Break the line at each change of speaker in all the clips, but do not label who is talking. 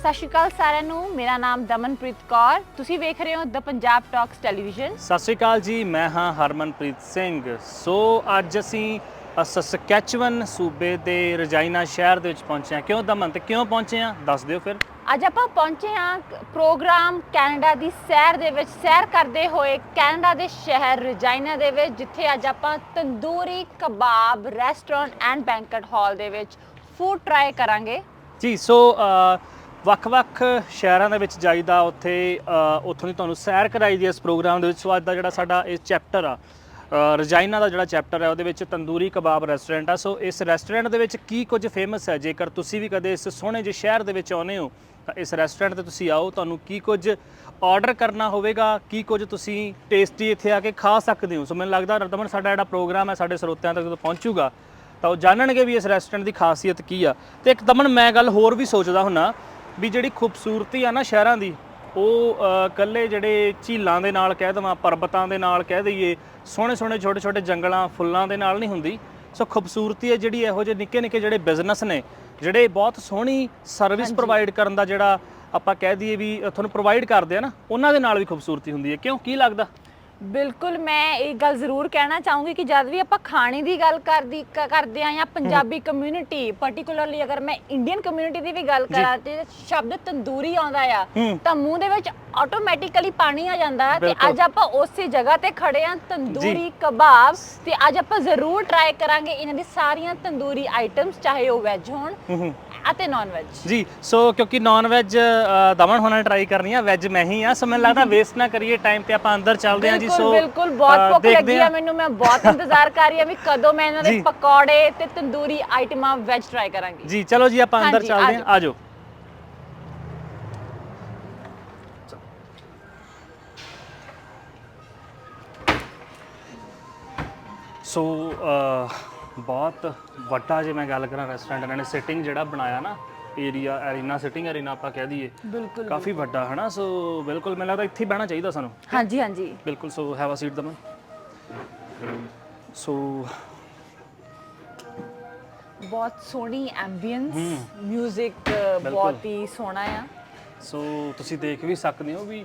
ਸਤਿ ਸ਼੍ਰੀ ਅਕਾਲ ਸਾਰਿਆਂ ਨੂੰ। ਮੇਰਾ ਨਾਮ ਦਮਨਪ੍ਰੀਤ ਕੌਰ, ਤੁਸੀਂ ਵੇਖ ਰਹੇ ਹੋ ਦ ਪੰਜਾਬ ਟਾਕਸ ਟੈਲੀਵਿਜ਼ਨ।
ਸਤਿ ਸ਼੍ਰੀ ਅਕਾਲ ਜੀ, ਮੈਂ ਹਾਂ ਹਰਮਨਪ੍ਰੀਤ ਸਿੰਘ। ਸੋ ਅੱਜ ਅਸੀਂ ਸਸਕੈਚੁਅਨ ਸੂਬੇ ਦੇ ਰਜਾਈਨਾ ਸ਼ਹਿਰ ਦੇ ਵਿੱਚ ਪਹੁੰਚੇ ਹਾਂ। ਕਿਉਂ ਦਮਨ, ਤੇ ਕਿਉਂ ਪਹੁੰਚੇ ਹਾਂ ਦੱਸ ਦਿਓ ਫਿਰ।
ਅੱਜ ਆਪਾਂ ਪਹੁੰਚੇ ਹਾਂ ਪ੍ਰੋਗਰਾਮ ਕੈਨੇਡਾ ਦੀ ਸੈਰ ਦੇ ਵਿੱਚ, ਸੈਰ ਕਰਦੇ ਹੋਏ ਕੈਨੇਡਾ ਦੇ ਸ਼ਹਿਰ ਰਜਾਈਨਾ ਦੇ ਵਿੱਚ, ਜਿੱਥੇ ਅੱਜ ਆਪਾਂ ਤੰਦੂਰੀ ਕਬਾਬ ਰੈਸਟੋਰੈਂਟ ਐਂਡ ਬੈਂਕਟ ਹਾਲ ਦੇ ਵਿੱਚ ਫੂਡ ਟਰਾਈ ਕਰਾਂਗੇ
ਜੀ। ਸੋ ਵੱਖ-ਵੱਖ ਸ਼ਹਿਰਾਂ ਦੇ ਵਿੱਚ ਜਾਈਦਾ, ਉੱਥੋਂ ਦੀ ਤੁਹਾਨੂੰ ਸੈਰ ਕਰਾਈ ਦੀ ਇਸ ਪ੍ਰੋਗਰਾਮ ਦੇ ਵਿੱਚ। ਸੋ ਅੱਜ ਦਾ ਜਿਹੜਾ ਸਾਡਾ ਇਹ ਚੈਪਟਰ ਆ ਰਜਾਈਨਾ ਦਾ ਜਿਹੜਾ ਚੈਪਟਰ ਹੈ, ਉਹਦੇ ਵਿੱਚ ਤੰਦੂਰੀ ਕਬਾਬ ਰੈਸਟੋਰੈਂਟ ਆ। ਸੋ ਇਸ ਰੈਸਟੋਰੈਂਟ ਦੇ ਵਿੱਚ ਕੀ ਕੁਝ ਫੇਮਸ ਹੈ, ਜੇਕਰ ਤੁਸੀਂ ਵੀ ਕਦੇ ਇਸ ਸੋਹਣੇ ਜਿਹੇ ਸ਼ਹਿਰ ਦੇ ਵਿੱਚ ਆਉਂਦੇ ਹੋ ਤਾਂ ਇਸ ਰੈਸਟੋਰੈਂਟ ਤੇ ਤੁਸੀਂ ਆਓ। ਤੁਹਾਨੂੰ ਕੀ ਕੁਝ ਆਰਡਰ ਕਰਨਾ ਹੋਵੇਗਾ, ਕੀ ਕੁਝ ਤੁਸੀਂ ਟੇਸਟੀ ਇੱਥੇ ਆ ਕੇ ਖਾ ਸਕਦੇ ਹੋ। ਸੋ ਮੈਨੂੰ ਲੱਗਦਾ ਰਤਮਨ, ਸਾਡਾ ਜਿਹੜਾ ਪ੍ਰੋਗਰਾਮ ਹੈ ਸਾਡੇ ਸਰੋਤਿਆਂ ਤੱਕ ਜਦੋਂ ਪਹੁੰਚੂਗਾ ਤਾਂ ਉਹ ਜਾਣਨਗੇ ਵੀ ਇਸ ਰੈਸਟੋਰੈਂਟ ਦੀ ਖਾਸੀਅਤ ਕੀ ਆ। ਤੇ ਇੱਕ ਦਮਨ ਮੈਂ ਗੱਲ ਹੋਰ ਵੀ ਸੋਚਦਾ ਹੁੰਨਾ ਵੀ ਜਿਹੜੀ ਖੂਬਸੂਰਤੀ ਆ ਨਾ ਸ਼ਹਿਰਾਂ ਦੀ, ਉਹ ਇਕੱਲੇ ਜਿਹੜੇ ਝੀਲਾਂ ਦੇ ਨਾਲ ਕਹਿ ਦੇਵਾਂ, ਪਰਬਤਾਂ ਦੇ ਨਾਲ ਕਹਿ ਦਈਏ, ਸੋਹਣੇ ਸੋਹਣੇ ਛੋਟੇ ਛੋਟੇ ਜੰਗਲਾਂ ਫੁੱਲਾਂ ਦੇ ਨਾਲ ਨਹੀਂ ਹੁੰਦੀ। ਸੋ ਖੂਬਸੂਰਤੀ ਹੈ ਜਿਹੜੀ ਇਹੋ ਜਿਹੇ ਨਿੱਕੇ ਨਿੱਕੇ ਜਿਹੜੇ ਬਿਜ਼ਨਸ ਨੇ, ਜਿਹੜੇ ਬਹੁਤ ਸੋਹਣੀ ਸਰਵਿਸ ਪ੍ਰੋਵਾਈਡ ਕਰਨ ਦਾ ਜਿਹੜਾ ਆਪਾਂ ਕਹਿ ਦਈਏ ਵੀ ਤੁਹਾਨੂੰ ਪ੍ਰੋਵਾਈਡ ਕਰਦੇ ਆ ਨਾ, ਉਹਨਾਂ ਦੇ ਨਾਲ ਵੀ ਖੂਬਸੂਰਤੀ ਹੁੰਦੀ ਹੈ। ਕਿਉਂ, ਕੀ ਲੱਗਦਾ?
ਬਿਲਕੁਲ, ਮੈਂ ਇਹ ਗੱਲ ਜ਼ਰੂਰ ਕਹਿਣਾ ਚਾਹੂੰਗੀ ਕਿ ਜਦ ਵੀ ਆਪਾਂ ਖਾਣੇ ਦੀ ਗੱਲ ਕਰਦੇ ਆ ਜਾਂ ਪੰਜਾਬੀ ਕਮਿਊਨਿਟੀ, ਪਾਰਟਿਕੂਲਰਲੀ ਅਗਰ ਮੈਂ ਇੰਡੀਅਨ ਕਮਿਊਨਿਟੀ ਦੀ ਵੀ ਗੱਲ ਕਰਾਂ ਤੇ ਸ਼ਬਦ ਤੰਦੂਰੀ ਆਉਂਦਾ ਆ ਤਾਂ ਮੂੰਹ ਦੇ ਵਿੱਚ ਆਟੋਮੈਟਿਕਲੀ ਪਾਣੀ ਆ ਜਾਂਦਾ। ਤੇ ਅੱਜ ਆਪਾਂ ਉਸੇ ਜਗ੍ਹਾ ਤੇ ਖੜੇ ਆ, ਤੰਦੂਰੀ ਕਬਾਬ, ਤੇ ਅੱਜ ਆਪਾਂ ਜ਼ਰੂਰ ਟਰਾਈ ਕਰਾਂਗੇ ਇਹਨਾਂ ਦੀ ਸਾਰੀਆਂ ਤੰਦੂਰੀ ਆਈਟਮਸ, ਚਾਹੇ ਉਹ ਵੈਜ ਹੋਣ ਅਤੇ ਨਾਨ ਵੈਜ
ਜੀ। ਸੋ ਕਿਉਂਕਿ ਨਾਨ ਵੈਜ ਦਮਨ ਹੋਣਾ ਟਰਾਈ ਕਰਨੀ ਆ, ਵੈਜ ਮੈਂ ਹੀ ਆ। ਸੋ ਮੈਨੂੰ ਲੱਗਦਾ ਵੇਸਟ ਨਾ ਕਰੀਏ ਟਾਈਮ ਤੇ ਆਪਾਂ ਅੰਦਰ ਚੱਲਦੇ ਆ ਜੀ। ਸੋ
ਬਿਲਕੁਲ ਬਹੁਤ ਭੁੱਖ ਲੱਗੀ ਆ ਮੈਨੂੰ, ਮੈਂ ਬਹੁਤ ਇੰਤਜ਼ਾਰ ਕਰ ਰਹੀ ਆ ਵੀ ਕਦੋਂ ਮੈਂ ਇਹਨਾਂ ਦੇ ਪਕੌੜੇ ਤੇ ਤੰਦੂਰੀ ਆਈਟਮਾਂ ਵੈਜ ਟਰਾਈ ਕਰਾਂਗੀ
ਜੀ। ਚਲੋ ਜੀ, ਆਪਾਂ ਅੰਦਰ ਚੱਲਦੇ ਆ, ਆਜੋ। ਸੋ ਬਹੁਤ ਵੱਡਾ, ਜੇ ਮੈਂ ਗੱਲ ਕਰਾਂ ਰੈਸਟੋਰੈਂਟ, ਇਹਨਾਂ ਨੇ ਸਿਟਿੰਗ ਜਿਹੜਾ ਬਣਾਇਆ ਨਾ ਏਰੀਆ, ਐਰੀਨਾ, ਸਿਟਿੰਗ ਐਰੀਨਾ ਆਪਾਂ ਕਹਿ ਦਈਏ,
ਬਿਲਕੁਲ
ਕਾਫੀ ਵੱਡਾ ਹੈ ਨਾ। ਸੋ ਬਿਲਕੁਲ ਮੈਨੂੰ ਲੱਗਦਾ ਇੱਥੇ ਹੀ ਬਹਿਣਾ ਚਾਹੀਦਾ ਸਾਨੂੰ।
ਹਾਂਜੀ ਹਾਂਜੀ
ਬਿਲਕੁਲ। ਸੋ ਹੈਵ ਅ ਸੀਟ ਦਮਨ। ਸੋ
ਬਹੁਤ ਸੋਹਣੀ ਐਂਬੀਐਂਸ, ਮਿਊਜ਼ਿਕ ਬਹੁਤ ਹੀ ਸੋਹਣਾ ਆ।
ਸੋ ਤੁਸੀਂ ਦੇਖ ਵੀ ਸਕਦੇ ਹੋ ਵੀ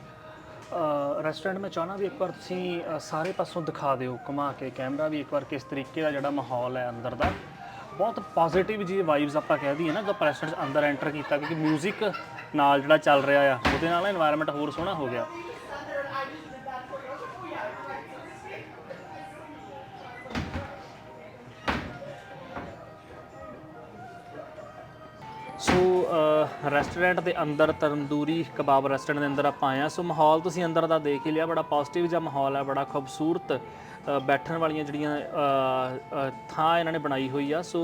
ਰੈਸਟੋਰੈਂਟ ਮੈਂ ਚਾਹਣਾ ਵੀ ਇੱਕ ਵਾਰ ਤੁਸੀਂ ਸਾਰੇ ਪਾਸੋਂ ਦਿਖਾ ਦਿਓ, ਘੁਮਾ ਕੇ ਕੈਮਰਾ ਵੀ ਇੱਕ ਵਾਰ, ਕਿਸ ਤਰੀਕੇ ਦਾ ਜਿਹੜਾ ਮਾਹੌਲ ਹੈ ਅੰਦਰ ਦਾ। ਬਹੁਤ ਪੋਜ਼ਿਟਿਵ ਜੀ ਵਾਈਬਸ ਆਪਾਂ ਕਹਿ ਦਈਏ ਨਾ, ਜਦੋਂ ਰੈਸਟੋਰੈਂਟ 'ਚ ਅੰਦਰ ਐਂਟਰ ਕੀਤਾ, ਕਿਉਂਕਿ ਮਿਊਜ਼ਿਕ ਨਾਲ ਜਿਹੜਾ ਚੱਲ ਰਿਹਾ ਆ ਉਹਦੇ ਨਾਲ এনवायरमेंट ਹੋਰ ਸੋਹਣਾ ਹੋ ਗਿਆ। ਸੋ ਰੈਸਟੋਰੈਂਟ ਦੇ ਅੰਦਰ, ਤੰਦੂਰੀ ਕਬਾਬ ਰੈਸਟੋਰੈਂਟ ਦੇ ਅੰਦਰ ਆਪਾਂ ਆਏ ਹਾਂ। ਸੋ ਮਾਹੌਲ ਤੁਸੀਂ ਅੰਦਰ ਦਾ ਦੇਖ ਹੀ ਲਿਆ, ਬੜਾ ਪੋਜ਼ਿਟਿਵ ਜਿਹਾ ਮਾਹੌਲ ਹੈ, ਬੜਾ ਖੂਬਸੂਰਤ ਬੈਠਣ ਵਾਲੀਆਂ ਜਿਹੜੀਆਂ ਥਾਂ ਇਹਨਾਂ ਨੇ ਬਣਾਈ ਹੋਈ ਆ। ਸੋ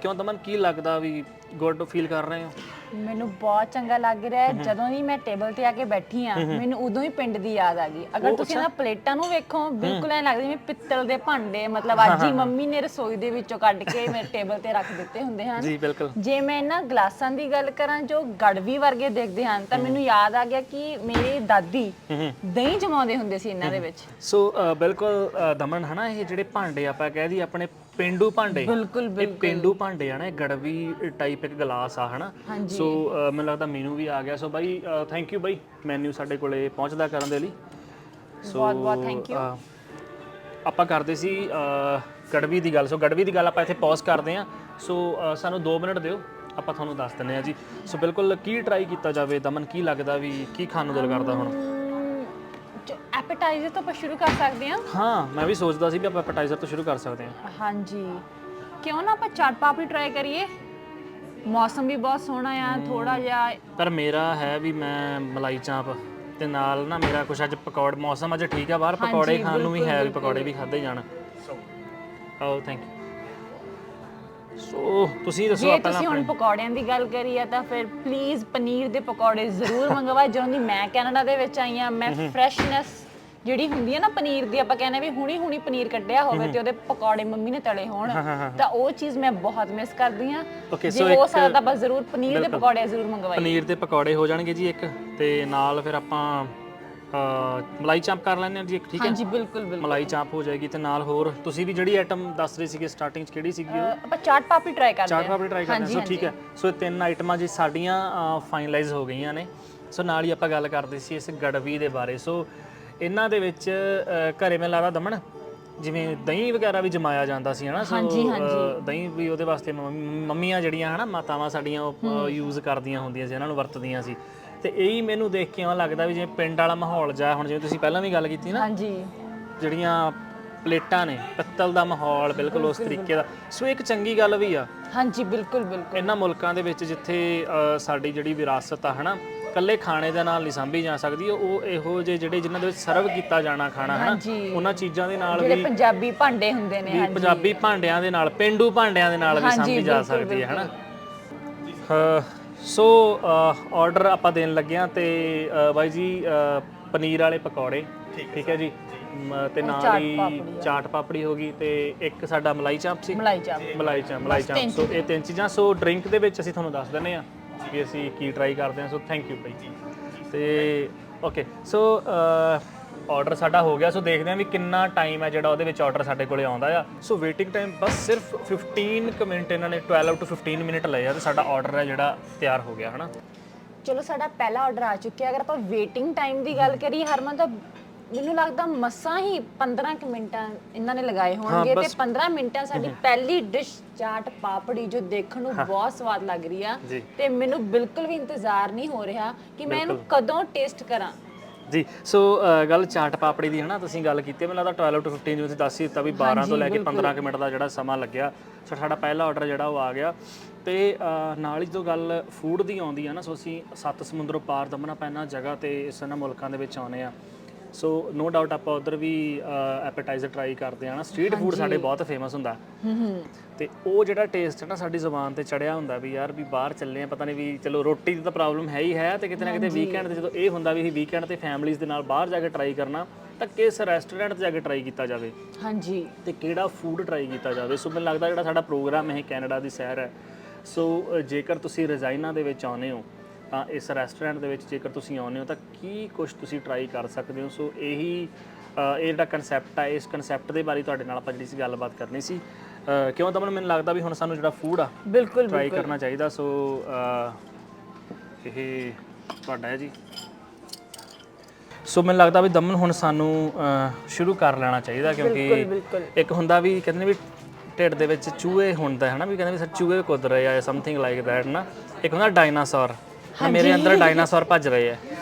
ਕਿਉਂ ਦਮਨ, ਕੀ ਲੱਗਦਾ ਵੀ ਗੁੱਡ ਫੀਲ ਕਰ ਰਹੇ ਹੋ?
ਮੈਨੂੰ ਬਹੁਤ ਚੰਗਾ ਲੱਗ ਰਿਹਾ ਹੈ। ਜਦੋਂ ਵੀ ਮੈਂ ਟੇਬਲ ਤੇ ਆ ਕੇ ਬੈਠੀ ਆ, ਮੈਨੂੰ ਉਦੋਂ ਹੀ ਪਿੰਡ ਦੀ ਯਾਦ ਆ ਗਈ। ਅਗਰ ਤੁਸੀਂ ਇਹਨਾਂ ਪਲੇਟਾਂ ਨੂੰ ਵੇਖੋ, ਬਿਲਕੁਲ ਐਂ ਲੱਗਦਾ ਜਿਵੇਂ ਪਿੱਤਲ ਦੇ ਭਾਂਡੇ, ਮਤਲਬ ਅੱਜ ਹੀ ਮੰਮੀ ਨੇ ਰਸੋਈ ਦੇ ਵਿੱਚੋਂ ਕੱਢ ਕੇ ਮੇਰੇ ਟੇਬਲ ਤੇ ਰੱਖ ਦਿੱਤੇ ਹੁੰਦੇ ਹਨ।
ਜੀ ਬਿਲਕੁਲ।
ਜੇ ਮੈਂ ਇਹਨਾਂ ਗਲਾਸਾਂ ਦੀ ਗੱਲ ਕਰਾਂ ਜੋ ਗੜਵੀ ਵਰਗੇ ਦੇਖਦੇ ਹਨ, ਤਾਂ ਮੈਨੂੰ ਯਾਦ ਆ ਗਿਆ ਕਿ ਮੇਰੀ ਦਾਦੀ ਦਹੀਂ ਜਮਾਉਂਦੇ ਹੁੰਦੇ ਸੀ ਇਹਨਾਂ ਦੇ ਵਿੱਚ।
ਸੋ ਬਿਲਕੁਲ ਦਮਨ, ਹਨਾ, ਇਹ ਜਿਹੜੇ ਭਾਂਡੇ ਆਪਾਂ ਕਹਿ ਦਈਏ ਆਪਣੇ ਪੇਂਡੂ ਭਾਂਡੇ,
ਬਿਲਕੁਲ
ਇਹ ਪੇਂਡੂ ਭਾਂਡੇ ਆ ਨਾ, ਇਹ ਗੜਵੀ ਟਾਈਪ ਇੱਕ ਗਲਾਸ ਆ, ਹਨਾ। ਸੋ ਮੈਨੂੰ ਲੱਗਦਾ ਮੈਨੂ ਵੀ ਆ ਗਿਆ। ਸੋ ਬਾਈ ਥੈਂਕ ਯੂ ਬਾਈ, ਮੈਨੂ ਸਾਡੇ ਕੋਲੇ ਪਹੁੰਚਦਾ ਕਰਨ ਦੇ ਲਈ। ਸੋ
ਬਹੁਤ ਬਹੁਤ ਥੈਂਕ ਯੂ।
ਆਪਾਂ ਕਰਦੇ ਸੀ ਗੜਵੀ ਦੀ ਗੱਲ। ਸੋ ਗੜਵੀ ਦੀ ਗੱਲ ਆਪਾਂ ਇੱਥੇ ਪੌਜ਼ ਕਰਦੇ ਹਾਂ। ਸੋ ਸਾਨੂੰ 2 ਮਿੰਟ ਦਿਓ, ਆਪਾਂ ਤੁਹਾਨੂੰ ਦੱਸ ਦਿੰਦੇ ਹਾਂ ਜੀ। ਸੋ ਬਿਲਕੁਲ, ਕੀ ਟਰਾਈ ਕੀਤਾ ਜਾਵੇ ਦਮਨ, ਕੀ ਲੱਗਦਾ ਵੀ ਕੀ ਖਾਣ ਨੂੰ ਦਿਲ ਕਰਦਾ ਹੁਣ?
ਐਪੇਟਾਈਜ਼ਰ ਤੋਂ ਆਪਾਂ ਸ਼ੁਰੂ ਕਰ ਸਕਦੇ ਹਾਂ।
ਹਾਂ, ਮੈਂ ਵੀ ਸੋਚਦਾ ਸੀ ਵੀ ਆਪਾਂ ਐਪੇਟਾਈਜ਼ਰ ਤੋਂ ਸ਼ੁਰੂ ਕਰ ਸਕਦੇ ਹਾਂ।
ਹਾਂਜੀ, ਕਿਉਂ ਨਾ ਆਪਾਂ ਚਾਟ ਪਾਪੜੀ ਟਰਾਈ ਕਰੀਏ। ਮੌਸਮ ਵੀ ਬਹੁਤ ਸੋਹਣਾ ਆ, ਥੋੜਾ ਜਿਹਾ। ਪਰ
ਮੇਰਾ ਹੈ ਵੀ ਮੈਂ ਮਲਾਈ ਚਾਂਪ ਤੇ ਨਾਲ ਨਾ ਮੇਰਾ ਕੁਛ ਅੱਜ ਪਕੌੜੇ, ਮੌਸਮ ਅੱਜ ਠੀਕ ਆ, ਬਾਹਰ ਪਕੌੜੇ ਖਾਣ ਨੂੰ ਵੀ ਹੈ, ਵੀ ਪਕੌੜੇ ਵੀ ਖਾਦੇ ਜਾਣ। ਆਓ, ਥੈਂਕ ਯੂ। ਸੋ ਤੁਸੀਂ ਦੱਸੋ,
ਜੇ ਤੁਸੀਂ ਹੁਣ ਪਕੌੜਿਆਂ ਦੀ ਗੱਲ ਕਰੀ ਆ ਤਾਂ ਫਿਰ ਪਲੀਜ਼ ਪਨੀਰ ਦੇ ਪਕੌੜੇ ਜ਼ਰੂਰ ਮੰਗਵਾਓ। ਜਦੋਂ ਦੀ ਮੈਂ ਕੈਨੇਡਾ ਦੇ ਵਿੱਚ ਆਈ ਆ, ਮੈਂ ਫਰੈਸ਼ਨੈਸ ਜਿਹੜੀ ਹੁੰਦੀ ਹੈ ਨਾ ਪਨੀਰ ਦੀ, ਆਪਾਂ ਕਹਿੰਦੇ ਵੀ ਹੁਣੀ ਪਨੀਰ ਕੱਢਿਆ ਹੋਵੇ ਤੇ ਉਹਦੇ ਪਕੌੜੇ ਮੰਮੀ ਨੇ ਤਲੇ ਹੋਣ, ਤਾਂ ਉਹ ਚੀਜ਼ ਮੈਂ ਬਹੁਤ ਮਿਸ ਕਰਦੀ ਆ। ਜੇ ਹੋ ਸਕਦਾ ਬਸ ਜ਼ਰੂਰ ਪਨੀਰ ਦੇ ਪਕੌੜੇ ਜ਼ਰੂਰ ਮੰਗਵਾਈਏ।
ਪਨੀਰ ਦੇ ਪਕੌੜੇ ਹੋ ਜਾਣਗੇ ਜੀ ਇੱਕ, ਤੇ ਨਾਲ ਫਿਰ ਆਪਾਂ ਮਲਾਈ ਚਾਂਪ ਕਰ ਲੈਂਦੇ ਹਾਂ ਜੀ ਇੱਕ, ਠੀਕ ਹੈ?
ਹਾਂਜੀ ਬਿਲਕੁਲ ਬਿਲਕੁਲ।
ਮਲਾਈ ਚਾਂਪ ਹੋ ਜਾਏਗੀ ਤੇ ਨਾਲ ਹੋਰ ਤੁਸੀਂ ਵੀ ਜਿਹੜੀ ਆਈਟਮ ਦੱਸ ਰਹੇ ਸੀਗੇ ਸਟਾਰਟਿੰਗ 'ਚ, ਕਿਹੜੀ ਸੀਗੀ ਉਹ?
ਆਪਾਂ ਚਾਟ ਪਾਪੜੀ ਟਰਾਈ ਕਰਦੇ ਹਾਂ।
ਚਾਟ ਪਾਪੜੀ ਟਰਾਈ ਕਰਦੇ ਹਾਂ। ਸੋ ਠੀਕ ਹੈ, ਸੋ ਇਹ 3 ਆਈਟਮਾਂ ਜੀ ਸਾਡੀਆਂ ਫਾਈਨਲਾਈਜ਼ ਹੋ ਗਈਆਂ ਨੇ। ਸੋ ਨਾਲ ਹੀ ਆਪਾਂ ਗੱਲ ਕਰਦੇ ਸੀ ਇਸ ਗੜਵੀ ਦੇ ਬਾਰੇ। ਸੋ ਇਹਨਾਂ ਦੇ ਵਿੱਚ ਘਰੇ ਮੈਨੂੰ ਲੱਗਦਾ ਦਮਨ ਜਿਵੇਂ ਦਹੀਂ ਵਗੈਰਾ ਵੀ ਜਮਾਇਆ ਜਾਂਦਾ ਸੀ ਹਨਾ। ਸੋ ਦਹੀਂ ਵੀ ਉਹਦੇ ਵਾਸਤੇ ਮੰਮੀਆਂ ਜਿਹੜੀਆਂ ਹਨਾ ਮਾਤਾਵਾਂ ਸਾਡੀਆਂ ਉਹ ਯੂਜ਼ ਕਰਦੀਆਂ ਹੁੰਦੀਆਂ ਸੀ, ਇਹਨਾਂ ਨੂੰ ਵਰਤਦੀਆਂ ਸੀ। ਤੇ ਇਹੀ ਮੈਨੂੰ ਦੇਖ ਕੇ ਇਉਂ ਲੱਗਦਾ ਵੀ ਜਿਵੇਂ ਪਿੰਡ ਵਾਲਾ ਮਾਹੌਲ ਜਾ, ਹੁਣ ਜਿਵੇਂ ਤੁਸੀਂ ਪਹਿਲਾਂ ਵੀ ਗੱਲ ਕੀਤੀ ਨਾ,
ਹਾਂਜੀ
ਜਿਹੜੀਆਂ ਪਲੇਟਾਂ ਨੇ ਪਿੱਤਲ ਦਾ ਮਾਹੌਲ ਬਿਲਕੁਲ ਉਸ ਤਰੀਕੇ ਦਾ। ਸੋ ਇੱਕ ਚੰਗੀ ਗੱਲ ਵੀ ਆ
ਹਾਂਜੀ ਬਿਲਕੁਲ ਬਿਲਕੁਲ।
ਇਹਨਾਂ ਮੁਲਕਾਂ ਦੇ ਵਿੱਚ ਜਿੱਥੇ ਸਾਡੀ ਜਿਹੜੀ ਵਿਰਾਸਤ ਆ ਹਨਾ ਕੱਲੇ ਖਾਣੇ ਦੇ ਨਾਲ ਨਹੀਂ ਸਾਂਭੀ ਜਾ ਸਕਦੀ, ਉਹ ਇਹੋ ਜਿਹੇ ਜਿਹੜੇ ਜਿਨ੍ਹਾਂ ਦੇ ਵਿੱਚ ਸਰਵ ਕੀਤਾ ਜਾਣਾ ਖਾਣਾ ਹਨਾ, ਉਹਨਾਂ ਚੀਜ਼ਾਂ ਦੇ ਨਾਲ ਵੀ,
ਜਿਹੜੇ ਪੰਜਾਬੀ ਭਾਂਡੇ ਹੁੰਦੇ ਨੇ, ਹਾਂਜੀ
ਪੰਜਾਬੀ ਭਾਂਡਿਆਂ ਦੇ ਨਾਲ, ਪੇਂਡੂ ਭਾਂਡਿਆਂ ਦੇ ਨਾਲ ਵੀ ਸਾਂਭੀ ਜਾ ਸਕਦੀ ਹੈ ਹਨਾ। ਸੋ ਆਰਡਰ ਆਪਾਂ ਦੇਣ ਲੱਗੇ ਆ ਤੇ ਬਾਈ ਜੀ ਪਨੀਰ ਵਾਲੇ ਪਕੌੜੇ, ਠੀਕ ਹੈ ਜੀ, ਤੇ ਨਾਲ ਹੀ ਚਾਟ ਪਾਪੜੀ ਹੋ ਗਈ ਤੇ ਇੱਕ ਸਾਡਾ ਮਲਾਈ ਚਾਂਪ ਸੀ। ਮਲਾਈ ਚਾਂਪ। ਸੋ ਇਹ 3 ਚੀਜ਼ਾਂ। ਸੋ ਡਰਿੰਕ ਦੇ ਵਿੱਚ ਅਸੀਂ ਤੁਹਾਨੂੰ ਦੱਸ ਦਿੰਦੇ ਆ ਕਿ ਅਸੀਂ ਕੀ ਟਰਾਈ ਕਰਦੇ ਹਾਂ। ਸੋ ਥੈਂਕ ਯੂ ਭਾਈ ਜੀ। ਤੇ ਓਕੇ, ਸੋ ਆਰਡਰ ਸਾਡਾ ਹੋ ਗਿਆ। ਸੋ ਦੇਖਦੇ ਹਾਂ ਵੀ ਕਿੰਨਾ ਟਾਈਮ ਹੈ ਜਿਹੜਾ ਉਹਦੇ ਵਿੱਚ ਆਰਡਰ ਸਾਡੇ ਕੋਲੇ ਆਉਂਦਾ ਆ। ਸੋ ਵੇਟਿੰਗ ਟਾਈਮ ਬਸ ਸਿਰਫ 15 ਕੁ ਮਿੰਟ, ਇਹਨਾਂ ਨੇ 12 to 15 ਮਿੰਟ ਲਏ ਆ ਤੇ ਸਾਡਾ ਆਰਡਰ ਹੈ ਜਿਹੜਾ ਤਿਆਰ ਹੋ ਗਿਆ ਹਨਾ।
ਚਲੋ ਸਾਡਾ ਪਹਿਲਾ ਆਰਡਰ ਆ ਚੁੱਕਿਆ। ਅਗਰ ਆਪਾਂ ਵੇਟਿੰਗ ਟਾਈਮ ਦੀ ਗੱਲ ਕਰੀਏ ਹਰਮਨ, ਤਾਂ ਮੈਨੂੰ ਲੱਗਦਾ ਮਸਾਂ ਹੀ 15 ਕੁ ਮਿੰਟਾਂ ਇਹਨਾਂ ਨੇ ਲਗਾਏ ਹੋਣਗੇ ਤੇ 15 ਮਿੰਟਾਂ ਸਾਡੀ ਪਹਿਲੀ ਡਿਸ਼ ਚਾਟ ਪਾਪੜੀ ਜੋ ਦੇਖਣ ਨੂੰ ਬਹੁਤ ਸਵਾਦ ਲੱਗ ਰਹੀ ਆ ਤੇ ਮੈਨੂੰ ਬਿਲਕੁਲ ਵੀ ਇੰਤਜ਼ਾਰ ਨਹੀਂ ਹੋ ਰਿਹਾ ਕਿ ਮੈਂ ਇਹਨੂੰ ਕਦੋਂ ਟੇਸਟ ਕਰਾਂ
ਜੀ। ਸੋ ਗੱਲ ਚਾਟ ਪਾਪੜੀ ਦੀ ਹਨਾ ਤੁਸੀਂ ਗੱਲ ਕੀਤੀ, ਮੈਨੂੰ ਲੱਗਦਾ 12 to 15 ਜਿਵੇਂ ਤੁਸੀਂ ਦੱਸ ਹੀ ਦਿੱਤਾ ਵੀ 12 ਤੋਂ ਲੈ ਕੇ 15 ਕੁ ਮਿੰਟ ਦਾ ਜਿਹੜਾ ਸਮਾਂ ਲੱਗਿਆ। ਸੋ ਸਾਡਾ ਪਹਿਲਾ ਆਰਡਰ ਜਿਹੜਾ ਉਹ ਆ ਗਿਆ। ਤੇ ਨਾਲ ਹੀ ਜੋ ਗੱਲ ਫੂਡ ਦੀ ਆਉਂਦੀ ਆ ਨਾ, ਸੋ ਅਸੀਂ 7 ਸਮੁੰਦਰੋਂ ਪਾਰ ਦਮਨ ਆਪਾਂ ਇਹਨਾਂ ਜਗ੍ਹਾ ਤੇ ਇਹਨਾਂ ਮੁਲਕਾਂ ਦੇ ਵਿੱਚ ਆਉਂਦੇ ਆ। ਸੋ ਨੋ ਡਾਊਟ ਆਪਾਂ ਉਧਰ ਵੀ ਐਪੇਟਾਈਜ਼ਰ ਟਰਾਈ ਕਰਦੇ ਆ ਨਾ। ਸਟਰੀਟ ਫੂਡ ਸਾਡੇ ਬਹੁਤ ਫੇਮਸ ਹੁੰਦਾ ਤੇ ਉਹ ਜਿਹੜਾ ਟੇਸਟ ਹੈ ਨਾ ਸਾਡੀ ਜ਼ੁਬਾਨ ਤੇ ਚੜਿਆ ਹੁੰਦਾ ਵੀ ਯਾਰ ਵੀ ਬਾਹਰ ਚੱਲੇ ਆ, ਪਤਾ ਨਹੀਂ ਵੀ ਚਲੋ ਰੋਟੀ ਦੀ ਤਾਂ ਪ੍ਰੋਬਲਮ ਹੈ ਹੀ ਹੈ ਤੇ ਕਿਤੇ ਨਾ ਕਿਤੇ ਵੀਕਐਂਡ ਤੇ ਜਦੋਂ ਇਹ ਹੁੰਦਾ ਵੀ ਅਸੀਂ ਵੀਕਐਂਡ ਤੇ ਫੈਮਲੀਜ਼ ਦੇ ਨਾਲ ਬਾਹਰ ਜਾ ਕੇ ਟਰਾਈ ਕਰਨਾ ਤਾਂ ਕਿਸ ਰੈਸਟੋਰੈਂਟ 'ਤੇ ਜਾ ਕੇ ਟਰਾਈ ਕੀਤਾ ਜਾਵੇ, ਹਾਂਜੀ, ਤੇ ਕਿਹੜਾ ਫੂਡ ਟਰਾਈ ਕੀਤਾ ਜਾਵੇ। ਸੋ ਮੈਨੂੰ ਲੱਗਦਾ ਜਿਹੜਾ ਸਾਡਾ ਪ੍ਰੋਗਰਾਮ ਇਹ ਕੈਨੇਡਾ ਦੀ ਸੈਰ ਹੈ। ਸੋ ਜੇਕਰ ਤੁਸੀਂ ਰਜਾਈਨਾ ਦੇ ਵਿੱਚ ਆਉਂਦੇ ਹੋ ਤਾਂ ਇਸ ਰੈਸਟੋਰੈਂਟ ਦੇ ਵਿੱਚ ਜੇਕਰ ਤੁਸੀਂ ਆਉਂਦੇ ਹੋ ਤਾਂ ਕੀ ਕੁਝ ਤੁਸੀਂ ਟਰਾਈ ਕਰ ਸਕਦੇ ਹੋ। ਸੋ ਇਹੀ ਇਹ ਜਿਹੜਾ ਕਨਸੈਪਟ ਹੈ, ਇਸ ਕਨਸੈਪਟ ਦੇ ਬਾਰੇ ਤੁਹਾਡੇ ਨਾਲ ਆਪਾਂ ਜਿਹੜੀ ਸੀ ਗੱਲਬਾਤ ਕਰਨੀ ਸੀ। ਕਿਉਂ ਤਾਂ ਮੈਨੂੰ ਲੱਗਦਾ ਵੀ ਹੁਣ ਸਾਨੂੰ ਜਿਹੜਾ ਫੂਡ ਆ ਬਿਲਕੁਲ ਟਰਾਈ ਕਰਨਾ ਚਾਹੀਦਾ। ਸੋ ਇਹ ਤੁਹਾਡਾ ਹੈ ਜੀ। ਸੋ ਮੈਨੂੰ ਲੱਗਦਾ ਵੀ ਦਮਨ ਹੁਣ ਸਾਨੂੰ ਸ਼ੁਰੂ ਕਰ ਲੈਣਾ ਚਾਹੀਦਾ ਕਿਉਂਕਿ ਇੱਕ ਹੁੰਦਾ ਵੀ ਕਹਿੰਦੇ ਨੇ ਵੀ ਢਿੱਡ ਦੇ ਵਿੱਚ ਚੂਹੇ ਹੁੰਦਾ ਹੈ ਨਾ, ਵੀ ਕਹਿੰਦੇ ਵੀ ਸਰ ਚੂਹੇ ਕੁੱਦ ਰਹੇ ਆ ਸਮਥਿੰਗ ਲਾਈਕ ਦੈਟ ਨਾ। ਇੱਕ ਹੁੰਦਾ ਡਾਇਨਾਸੌਰ, ਮੇਰੇ ਅੰਦਰ ਡਾਇਨਾਸੌਰ ਭੱਜ ਰਹੇ ਆ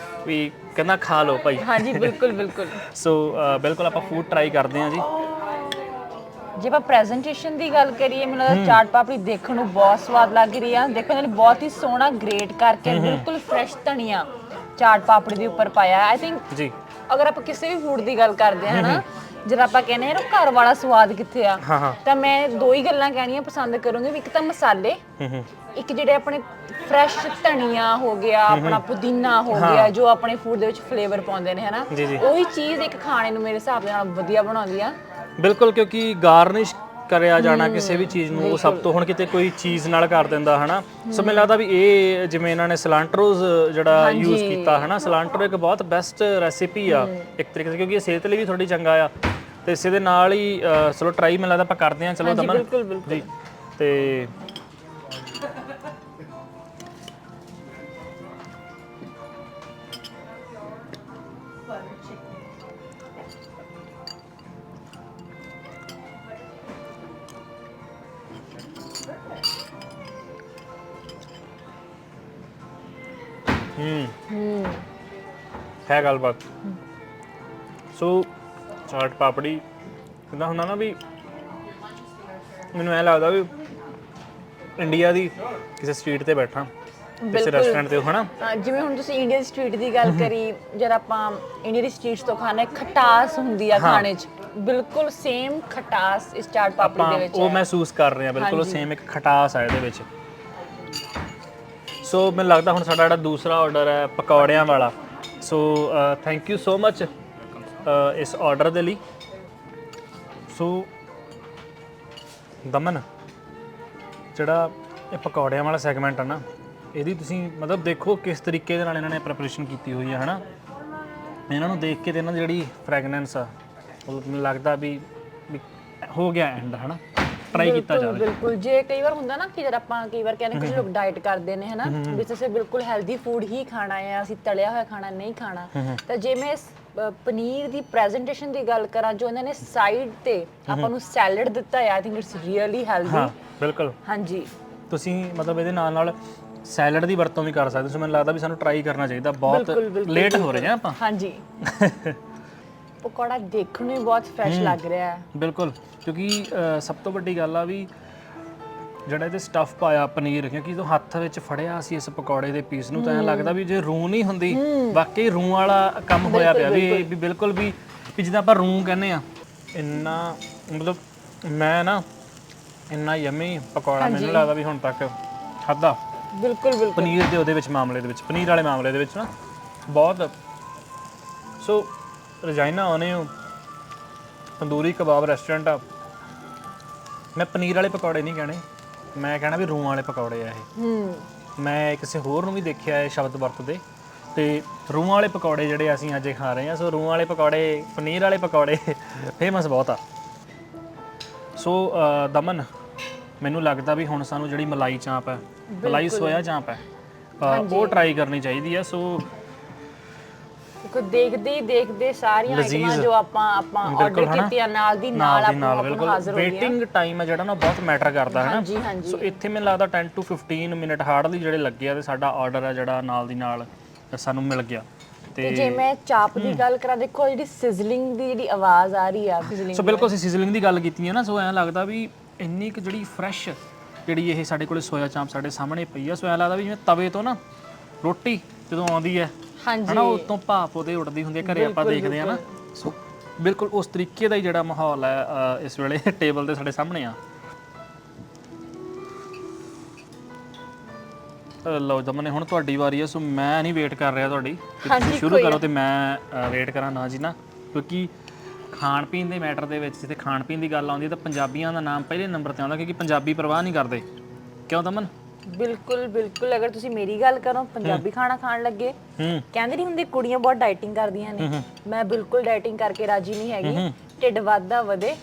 ਵੀ ਕਹਿੰਦਾ ਖਾ ਲਓ ਭਾਈ। ਹਾਂਜੀ ਬਿਲਕੁਲ ਬਿਲਕੁਲ। ਸੋ ਬਿਲਕੁਲ ਆਪਾਂ ਫੂਡ ਟਰਾਈ ਕਰਦੇ ਹਾਂ ਜੀ।
ਜੇ ਆਪਾਂ ਪ੍ਰੈਜੈਂਟੇਸ਼ਨ ਦੀ ਗੱਲ ਕਰੀਏ, ਮੈਨੂੰ ਲੱਗਦਾ ਚਾਟ ਪਾਪੜੀ ਦੇਖਣ ਨੂੰ ਬਹੁਤ ਸਵਾਦ ਲੱਗ ਰਹੀ ਆ। ਦੇਖੋ ਇਹਨਾਂ ਨੇ ਬਹੁਤ ਹੀ ਸੋਹਣਾ ਗ੍ਰੇਟ ਕਰਕੇ ਬਿਲਕੁਲ ਫਰੈਸ਼ ਧਨੀਆ ਚਾਟ ਪਾਪੜੀ ਦੇ ਉੱਪਰ ਪਾਇਆ। ਆਈ ਥਿੰਕ ਜੀ ਅਗਰ ਆਪਾਂ ਕਿਸੇ ਵੀ ਫੂਡ ਦੀ ਗੱਲ ਕਰਦੇ ਹਾਂ ਨਾ, ਜਦੋਂ ਆਪਾਂ ਕਹਿੰਦੇ ਯਾਰ ਘਰ ਵਾਲਾ ਸਵਾਦ ਕਿੱਥੇ ਆ, ਤਾਂ ਮੈਂ 2 ਹੀ ਗੱਲਾਂ ਕਹਿਣੀਆਂ ਪਸੰਦ ਕਰੂੰਗੀ ਵੀ ਇੱਕ ਤਾਂ ਮਸਾਲੇ, ਇੱਕ ਜਿਹੜੇ ਆਪਣੇ ਫਰੈਸ਼ ਧਨੀਆ ਹੋ ਗਿਆ, ਆਪਣਾ ਪੁਦੀਨਾ ਹੋ ਗਿਆ, ਜੋ ਆਪਣੇ ਫੂਡ ਦੇ ਵਿੱਚ ਫਲੇਵਰ ਪਾਉਂਦੇ ਨੇ ਹਨਾ, ਉਹੀ ਚੀਜ਼ ਇੱਕ ਖਾਣੇ ਨੂੰ ਮੇਰੇ ਹਿਸਾਬ ਨਾਲ ਵਧੀਆ ਬਣਾਉਂਦੀ ਆ।
ਬਿਲਕੁਲ, ਕਿਉਂਕਿ ਗਾਰਨਿਸ਼ ਕਰਿਆ ਜਾਣਾ ਕਿਸੇ ਵੀ ਚੀਜ਼ ਨੂੰ ਉਹ ਸਭ ਤੋਂ, ਹੁਣ ਕਿਤੇ ਕੋਈ ਚੀਜ਼ ਨਾਲ ਕਰ ਦਿੰਦਾ ਹਨਾ। ਸੋ ਮੈਨੂੰ ਲੱਗਦਾ ਵੀ ਇਹ ਜਿਵੇਂ ਇਹਨਾਂ ਨੇ ਸਲਾਂਟਰੋਜ਼ ਜਿਹੜਾ ਯੂਜ਼ ਕੀਤਾ ਹਨਾ, ਸਲਾਂਟਰੋ ਇੱਕ ਬਹੁਤ ਬੈਸਟ ਰੈਸਿਪੀ ਆ ਇੱਕ ਤਰੀਕੇ से, ਕਿਉਂਕਿ ਇਹ ਸਿਹਤ ਲਈ ਵੀ ਥੋੜੀ ਚੰਗਾ ਆ ਤੇ ਇਸੇ ਦੇ ਨਾਲ ਹੀ ਚਲੋ ਟਰਾਈ ਮੈਨੂੰ ਲੱਗਦਾ ਆਪਾਂ ਕਰਦੇ ਹਾਂ। ਚਲੋ ਦਮਨ ਜੀ ਤੇ ਹੈ ਗੱਲਬਾਤ। ਸੋ ਚਾਟ ਪਾਪੜੀ ਕਿੱਦਾਂ ਹੁੰਦਾ ਨਾ ਵੀ ਮੈਨੂੰ ਐ ਲੱਗਦਾ ਵੀ ਇੰਡੀਆ ਦੀ ਕਿਸੇ ਸਟਰੀਟ ਤੇ ਬੈਠਾ, ਕਿਸੇ ਰੈਸਟੋਰੈਂਟ ਤੇ ਹਨਾ।
ਜਿਵੇਂ ਹੁਣ ਤੁਸੀਂ ਇੰਡੀਅਨ ਸਟਰੀਟ ਦੀ ਗੱਲ ਕਰੀ, ਜਦ ਆਪਾਂ ਇੰਡੀਆ ਦੀ ਸਟਰੀਟਸ ਤੋਂ ਖਾਣਾ, ਖਟਾਸ ਹੁੰਦੀ ਆ ਖਾਣੇ 'ਚ, ਬਿਲਕੁਲ ਸੇਮ ਖਟਾਸ ਇਸ ਚਾਟ ਪਾਪੜੀ ਦੇ ਵਿੱਚ
ਉਹ ਮਹਿਸੂਸ ਕਰ ਰਹੇ ਆ। ਬਿਲਕੁਲ ਸੇਮ ਇੱਕ ਖਟਾਸ ਆ ਇਹਦੇ ਵਿੱਚ। ਸੋ ਮੈਨੂੰ ਲੱਗਦਾ ਹੁਣ ਸਾਡਾ ਜਿਹੜਾ ਦੂਸਰਾ ਆਰਡਰ ਹੈ ਪਕੌੜਿਆਂ ਵਾਲਾ। So thank you so much ਇਸ ਆਰਡਰ ਦੇ ਲਈ। ਸੋ ਦਮਨ ਜਿਹੜਾ ਇਹ ਪਕੌੜਿਆਂ ਵਾਲਾ ਸੈਗਮੈਂਟ ਆ ਨਾ, ਇਹਦੀ ਤੁਸੀਂ ਮਤਲਬ ਦੇਖੋ ਕਿਸ ਤਰੀਕੇ ਦੇ ਨਾਲ ਇਹਨਾਂ ਨੇ ਪ੍ਰੈਪਰੇਸ਼ਨ ਕੀਤੀ ਹੋਈ ਹੈ ਹਨਾ। ਇਹਨਾਂ ਨੂੰ ਦੇਖ ਕੇ ਤੇ ਇਹਨਾਂ ਦੀ ਜਿਹੜੀ ਫ੍ਰੈਗਨੈਂਸ ਆ ਉਹ ਮੈਨੂੰ ਲੱਗਦਾ ਵੀ ਹੋ ਗਿਆ ਐਂਡ ਹਨਾ ਟਰਾਈ ਕੀਤਾ ਜਾਵੇ।
ਬਿਲਕੁਲ ਜੇ ਕਈ ਵਾਰ ਹੁੰਦਾ ਨਾ ਕਿ ਜਦ ਆਪਾਂ ਕਈ ਵਾਰ ਕਹਿੰਦੇ ਕੁਝ ਲੋਕ ਡਾਈਟ ਕਰਦੇ ਨੇ ਹਨਾ ਵੀ ਅਸੀਂ ਬਿਲਕੁਲ ਹੈਲਦੀ ਫੂਡ ਹੀ ਖਾਣਾ ਹੈ, ਅਸੀਂ ਤਲਿਆ ਹੋਇਆ ਖਾਣਾ ਨਹੀਂ ਖਾਣਾ, ਤਾਂ ਜੇ ਮੈਂ ਪਨੀਰ ਦੀ ਪ੍ਰੈਜੈਂਟੇਸ਼ਨ ਦੀ ਗੱਲ ਕਰਾਂ ਜੋ ਇਹਨਾਂ ਨੇ ਸਾਈਡ ਤੇ ਆਪਾਂ ਨੂੰ ਸੈਲਡ ਦਿੱਤਾ ਹੈ, I think it's really healthy.
ਹਾਂ ਬਿਲਕੁਲ
ਹਾਂਜੀ
ਤੁਸੀਂ ਮਤਲਬ ਇਹਦੇ ਨਾਲ ਸੈਲਡ ਦੀ ਵਰਤੋਂ ਵੀ ਕਰ ਸਕਦੇ ਹੋ। ਮੈਨੂੰ ਲੱਗਦਾ ਵੀ ਸਾਨੂੰ ਟਰਾਈ ਕਰਨਾ ਚਾਹੀਦਾ, ਬਹੁਤ ਲੇਟ ਹੋ ਰਹੇ ਹਾਂ ਆਪਾਂ।
ਹਾਂਜੀ ਪਕੌੜਾ ਦੇਖਣ ਨੂੰ ਹੀ ਬਹੁਤ ਫਰੈਸ਼ ਲੱਗ ਰਿਹਾ ਹੈ।
ਬਿਲਕੁਲ ਕਿਉਂਕਿ ਸਭ ਤੋਂ ਵੱਡੀ ਗੱਲ ਆ ਵੀ ਜਿਹੜਾ ਇਹਦੇ ਸਟਫ ਪਾਇਆ ਪਨੀਰ, ਕਿਉਂਕਿ ਜਦੋਂ ਹੱਥ ਵਿੱਚ ਫੜਿਆ ਸੀ ਇਸ ਪਕੌੜੇ ਦੇ ਪੀਸ ਨੂੰ ਤਾਂ ਐਂ ਲੱਗਦਾ ਵੀ ਜੇ ਰੂੰ ਨਹੀਂ ਹੁੰਦੀ, ਵਾਕਈ ਰੂੰ ਵਾਲਾ ਕੰਮ ਹੋਇਆ ਪਿਆ ਵੀ ਬਿਲਕੁਲ ਵੀ ਜਿੱਦਾਂ ਆਪਾਂ ਰੂੰ ਕਹਿੰਦੇ ਆ। ਇੰਨਾ ਮਤਲਬ ਮੈਂ ਨਾ ਇੰਨਾ ਯਮੀ ਪਕੌੜਾ ਮੈਨੂੰ ਲੱਗਦਾ ਵੀ ਹੁਣ ਤੱਕ ਖਾਧਾ।
ਬਿਲਕੁਲ
ਪਨੀਰ ਦੇ ਉਹਦੇ ਵਿੱਚ ਮਾਮਲੇ ਦੇ ਵਿੱਚ, ਪਨੀਰ ਵਾਲੇ ਮਾਮਲੇ ਦੇ ਵਿੱਚ ਨਾ ਬਹੁਤ। ਸੋ ਰਜਾਈਨਾ ਆਉਂਦੇ ਹੋ ਤੰਦੂਰੀ ਕਬਾਬ ਰੈਸਟੋਰੈਂਟ ਆ। ਮੈਂ ਪਨੀਰ ਵਾਲੇ ਪਕੌੜੇ ਨਹੀਂ ਕਹਿਣੇ, ਮੈਂ ਕਹਿਣਾ ਵੀ ਰੂੰ ਵਾਲੇ ਪਕੌੜੇ ਆ ਇਹ। ਮੈਂ ਕਿਸੇ ਹੋਰ ਨੂੰ ਵੀ ਦੇਖਿਆ ਇਹ ਸ਼ਬਦ ਵਰਤਦੇ, ਤੇ ਰੂੰ ਵਾਲੇ ਪਕੌੜੇ ਜਿਹੜੇ ਅਸੀਂ ਅੱਜ ਖਾ ਰਹੇ ਹਾਂ। ਸੋ ਰੂੰ ਵਾਲੇ ਪਕੌੜੇ, ਪਨੀਰ ਵਾਲੇ ਪਕੌੜੇ ਫੇਮਸ ਬਹੁਤ ਆ। ਸੋ ਦਮਨ ਮੈਨੂੰ ਲੱਗਦਾ ਵੀ ਹੁਣ ਸਾਨੂੰ ਜਿਹੜੀ ਮਲਾਈ ਚਾਂਪ ਹੈ, ਮਲਾਈ ਸੋਇਆ ਚਾਂਪ ਹੈ, ਉਹ ਟਰਾਈ ਕਰਨੀ ਚਾਹੀਦੀ ਹੈ। ਸੋ
ਦੇਖਦੇ ਸਾਰੀਆਂ ਆਈਟਮਾਂ ਜੋ ਆਪਾਂ ਆਰਡਰ ਕੀਤੀਆਂ ਨਾਲ ਦੀ ਨਾਲ ਆਪਾਂ
ਬਿਲਕੁਲ
ਹਾਜ਼ਰ ਹੋ ਗਏ।
ਵੇਟਿੰਗ ਟਾਈਮ ਹੈ ਜਿਹੜਾ ਨਾ ਬਹੁਤ ਮੈਟਰ ਕਰਦਾ ਹੈ ਨਾ।
ਹਾਂਜੀ ਹਾਂਜੀ
ਸੋ ਇੱਥੇ ਮੈਨੂੰ ਲੱਗਦਾ 10 to 15 ਮਿੰਟ ਹਾਰਡਲੀ ਜਿਹੜੇ ਲੱਗੇ ਆ ਤੇ ਸਾਡਾ ਆਰਡਰ ਹੈ ਜਿਹੜਾ ਨਾਲ ਦੀ ਨਾਲ ਸਾਨੂੰ ਮਿਲ ਗਿਆ।
ਤੇ ਜੇ ਮੈਂ ਚਾਪ ਦੀ ਗੱਲ ਕਰਾਂ, ਦੇਖੋ ਜਿਹੜੀ ਸਿਜ਼ਲਿੰਗ ਦੀ ਜਿਹੜੀ ਆਵਾਜ਼ ਆ ਰਹੀ ਆ ਸਿਜ਼ਲਿੰਗ।
ਸੋ ਬਿਲਕੁਲ ਅਸੀਂ ਸਿਜ਼ਲਿੰਗ ਦੀ ਗੱਲ ਕੀਤੀ ਹੈ ਨਾ। ਸੋ ਐਂ ਲੱਗਦਾ ਵੀ ਇੰਨੀ ਕੁ ਜਿਹੜੀ ਫਰੈਸ਼ ਜਿਹੜੀ ਇਹ ਸਾਡੇ ਕੋਲੇ ਸੋਇਆ ਚਾਂਪ ਸਾਡੇ ਸਾਹਮਣੇ ਪਈ ਆ। ਸੋ ਐਂ ਲੱਗਦਾ ਵੀ ਜਿਵੇਂ ਤਵੇ ਤੋਂ ਨਾ ਰੋਟੀ ਜਦੋਂ ਆਉਂਦੀ ਹੈ ਹਨਾ, ਉਤੋਂ ਭਾਪ ਉਹਦੇ ਉੱਡਦੀ ਹੁੰਦੀ ਹੈ, ਘਰੇ ਆਪਾਂ ਦੇਖਦੇ ਆ ਨਾ। ਸੋ ਬਿਲਕੁਲ ਉਸ ਤਰੀਕੇ ਦਾ ਹੀ ਜਿਹੜਾ ਮਾਹੌਲ ਹੈ ਇਸ ਵੇਲੇ ਟੇਬਲ ਤੇ ਸਾਡੇ ਸਾਹਮਣੇ ਆ। ਲਓ ਦਮਨ ਹੁਣ ਤੁਹਾਡੀ ਵਾਰੀ ਹੈ। ਸੋ ਮੈਂ ਨਹੀਂ ਵੇਟ ਕਰ ਰਿਹਾ ਤੁਹਾਡੀ, ਤੁਸੀਂ ਸ਼ੁਰੂ ਕਰੋ ਤੇ ਮੈਂ ਵੇਟ ਕਰਾਂ ਨਾ ਜੀ ਨਾ। ਕਿਉਂਕਿ ਖਾਣ ਪੀਣ ਦੇ ਮੈਟਰ ਦੇ ਵਿੱਚ ਜਿੱਥੇ ਖਾਣ ਪੀਣ ਦੀ ਗੱਲ ਆਉਂਦੀ ਤਾਂ ਪੰਜਾਬੀਆਂ ਦਾ ਨਾਮ ਪਹਿਲੇ ਨੰਬਰ ਤੇ ਆਉਂਦਾ, ਕਿਉਂਕਿ ਪੰਜਾਬੀ ਪਰਵਾਹ ਨਹੀਂ ਕਰਦੇ। ਕਿਉਂ ਦਮਨ?
ਬਿਲਕੁਲ ਅਗਰ ਤੁਸੀਂ ਮੇਰੀ ਗੱਲ ਕਰੋ ਪੰਜਾਬੀ ਖਾਣਾ ਖਾਣ ਲੱਗੇ, ਕਹਿੰਦੇ ਨਹੀਂ ਹੁੰਦੇ ਕੁੜੀਆਂ ਬਹੁਤ ਡਾਈਟਿੰਗ ਕਰਦੀਆਂ ਨੇ, ਮੈਂ ਬਿਲਕੁਲ ਡਾਈਟਿੰਗ ਕਰਕੇ ਰਾਜੀ ਨਹੀਂ ਹੈਗੀ। ਢਿੱਡ ਵੱਧਦਾ ਵਧੇ,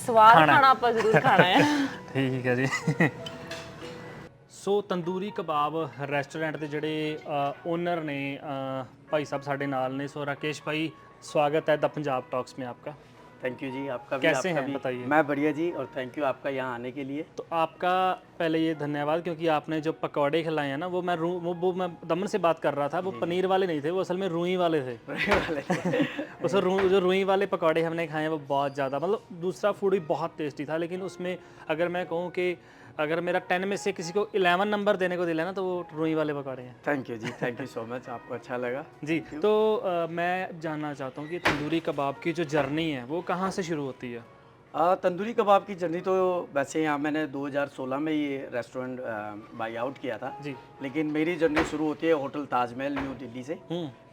ਸਵਾਦ ਖਾਣਾ ਆਪਾਂ ਜ਼ਰੂਰ ਖਾਣਾ ਹੈ।
ਠੀਕ ਹੈ ਜੀ। ਸੋ ਤੰਦੂਰੀ ਕਬਾਬ ਰੈਸਟੋਰੈਂਟ ਦੇ ਜਿਹੜੇ ओनर ने भाई साहब साढ़े नाल ने। सो राकेश भाई स्वागत है द पंजाब टॉक्स में आपका।
थैंक यू जी। आपका भी
कैसे
आपका
हैं
भी
बताइए।
मैं बढ़िया जी, और थैंक यू आपका यहाँ आने के लिए।
तो आपका पहले ये धन्यवाद, क्योंकि आपने जो पकौड़े खिलाए हैं ना वो मैं दमन से बात कर रहा था, वो पनीर वाले नहीं थे, वो असल में रुई वाले थे। उस जो रुई वाले पकौड़े हमने खाए हैं वो बहुत ज़्यादा, मतलब दूसरा फूड भी बहुत टेस्टी था, लेकिन उसमें अगर मैं कहूँ कि अगर मेरा 10 में से किसी को 11 नंबर देने को दिला ना तो वो रुई वाले पकौड़े हैं।
थैंक यू जी, थैंक यू सो मच, आपको अच्छा लगा
जी। तो मैं जानना चाहता हूँ कि तंदूरी कबाब की जो जर्नी है वो कहाँ से शुरू होती है?
तंदूरी कबाब की जर्नी तो वैसे यहाँ मैंने 2016 में ये रेस्टोरेंट बाई आउट किया था
जी,
लेकिन मेरी जर्नी शुरू होती है होटल ताजमहल न्यू दिल्ली से।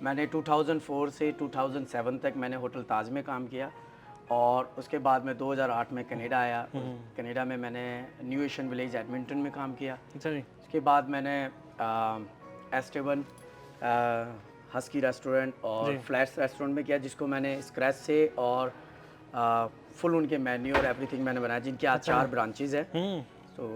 मैंने 2004 से 2007 तक मैंने होटल ताज में काम किया, और उसके बाद मैं 2008 में कनाडा आया। कनाडा में मैंने न्यू एशियन विलेज एडमिंटन में काम किया।
अच्छा जी।
उसके बाद मैंने एस्टेवन हस्की रेस्टोरेंट और फ्लैट्स रेस्टोरेंट में किया, जिसको मैंने स्क्रैच से और फुल उनके मेन्यू और एवरीथिंग मैंने बनाया, जिनके आज 4 ब्रांचेज हैं। तो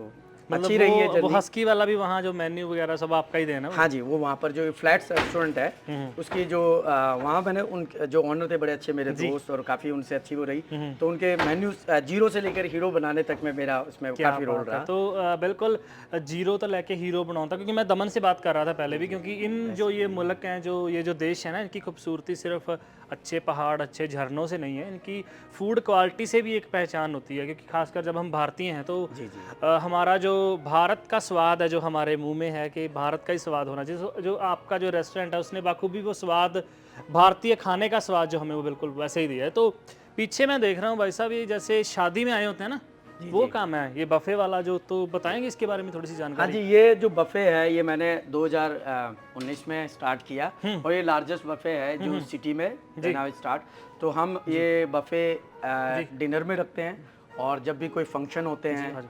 अच्छी रही है
वो हस्की वाला भी वहाँ जो मेन्यू वगैरह सब आपका ही देना?
हाँ जी, वो वहाँ पर जो फ्लैट्स रेस्टोरेंट है उसकी जो वहाँ मैंने उन जो ऑनर थे बड़े अच्छे मेरे दोस्त, और काफ़ी उनसे अच्छी वो रही, तो उनके मेन्यू जीरो से लेकर हीरो बनाने तक में मेरा उसमें काफ़ी रोल रहा।
तो बिल्कुल जीरो तो लेके हीरो बनाता, क्योंकि मैं दमन से बात कर रहा था पहले भी, क्योंकि इन जो ये मुल्क हैं, जो ये जो देश है ना, इनकी खूबसूरती सिर्फ अच्छे पहाड़ अच्छे झरनों से नहीं है, इनकी फूड क्वालिटी से भी एक पहचान होती है। क्योंकि खासकर जब हम भारतीय हैं तो हमारा जो भारत का स्वाद है जो हमारे मुंह में है कि भारत का ही स्वाद होना चाहिए। जो आपका जो रेस्टोरेंट है उसने बाखूबी वो स्वाद, भारतीय खाने का स्वाद जो हमें वो बिल्कुल वैसे ही दिया है। तो पीछे मैं देख रहा हूँ भाई साहब, ये जैसे शादी में आए होते हैं ना, वो काम है ये बफे वाला जो, तो बताएंगे इसके बारे में थोड़ी सी जानकारी।
हाँ जी, ये जो बफे है ये मैंने 2019 में स्टार्ट किया, और ये लार्जेस्ट बफे है जो सिटी में स्टार्ट। तो हम ये बफे डिनर में रखते हैं, और जब भी कोई फंक्शन होते हैं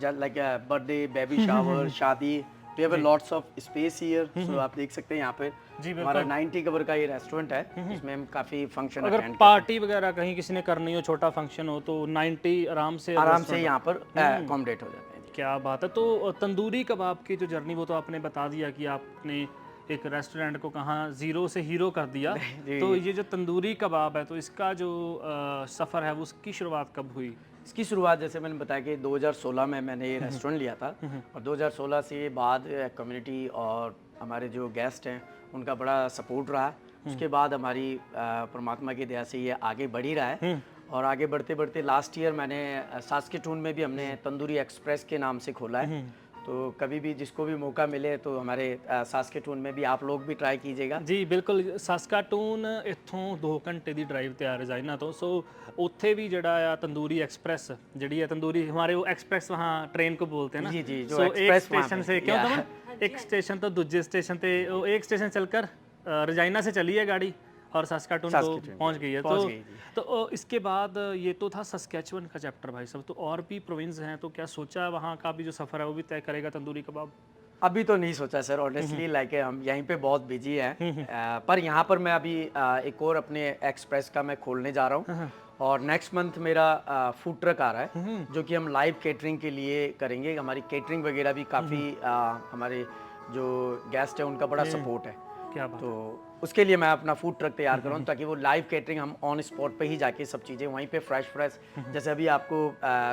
लाइक बर्थडे, बेबी शावर, शादी, we have lots of space here, so आप देख सकते हैं यहाँ पे
जी,
हमारा 90 कवर का ये रेस्टोरेंट है, इसमें हम काफ़ी फंक्शन
अगर पार्टी वगैरह कहीं किसी ने करनी हो, छोटा फंक्शन हो, तो 90 आराम से
यहाँ पर अकोमोडेट हो जाते हैं।
क्या बात है। तो तंदूरी कबाब की जो जर्नी वो तो आपने बता दिया कि आपने एक रेस्टोरेंट को कहाँ ज़ीरो से हीरो कर दिया। तो ये जो तंदूरी कबाब है, तो इसका जो सफ़र है वो उसकी शुरुआत कब हुई?
इसकी शुरुआत जैसे मैंने बताया कि 2016 में मैंने ये रेस्टोरेंट लिया था, और 2016 से बाद कम्युनिटी और हमारे जो गेस्ट हैं उनका बड़ा सपोर्ट रहा। उसके बाद हमारी परमात्मा की दया से ये आगे बढ़ ही रहा है, और आगे बढ़ते बढ़ते लास्ट ईयर मैंने सास्केटून में भी हमने तंदूरी एक्सप्रेस के नाम से खोला है। तो कभी भी जिसको भी मौका मिले तो हमारे सास्केटून में भी आप लोग भी ट्राई कीजिएगा।
जी बिल्कुल, ਸਾਸਕਾਟੂਨ ਇੱਥੋਂ 2 ਘੰਟੇ ਦੀ ਡਰਾਈਵ ਤੇ ਆ ਰਜਾਈਨਾ ਤੋਂ। ਸੋ ਉੱਥੇ भी जड़ा आ तंदूरी एक्सप्रेस जड़ी है, तंदूरी हमारे वो एक्सप्रेस वहाँ ट्रेन को बोलते हैं ना।
जी जी, जो
सो
एक्सप्रेस
एक स्टेशन से क्यों था एक स्टेशन तो दूसरे स्टेशन पे वो एक स्टेशन चलकर रजाइना से चली है गाड़ी और सास्काटून को पहुंच गई है। तो इसके बाद ये तो था सस्कैचुअन का चैप्टर भाई साहब, तो और भी प्रोविंस हैं, तो क्या सोचा वहाँ का भी जो सफ़र है वो भी तय करेगा तंदूरी कबाब?
अभी तो नहीं सोचा सर, ऑनेस्टली लाइक हम यहीं पे बहुत बिजी हैं, पर यहाँ पर मैं अभी एक और अपने एक्सप्रेस का मैं खोलने जा रहा हूँ, और नेक्स्ट मंथ मेरा फूड ट्रक आ रहा है जो कि हम लाइव केटरिंग के लिए करेंगे। हमारी केटरिंग वगैरह भी काफ़ी हमारे जो गेस्ट है उनका बड़ा सपोर्ट है।
क्या बात।
तो उसके लिए मैं अपना फूड ट्रक तैयार कर रहा हूँ, ताकि वो लाइव केटरिंग हम ऑन स्पॉट पे ही जाके सब चीज़ें वहीं पे फ्रेश जैसे अभी आपको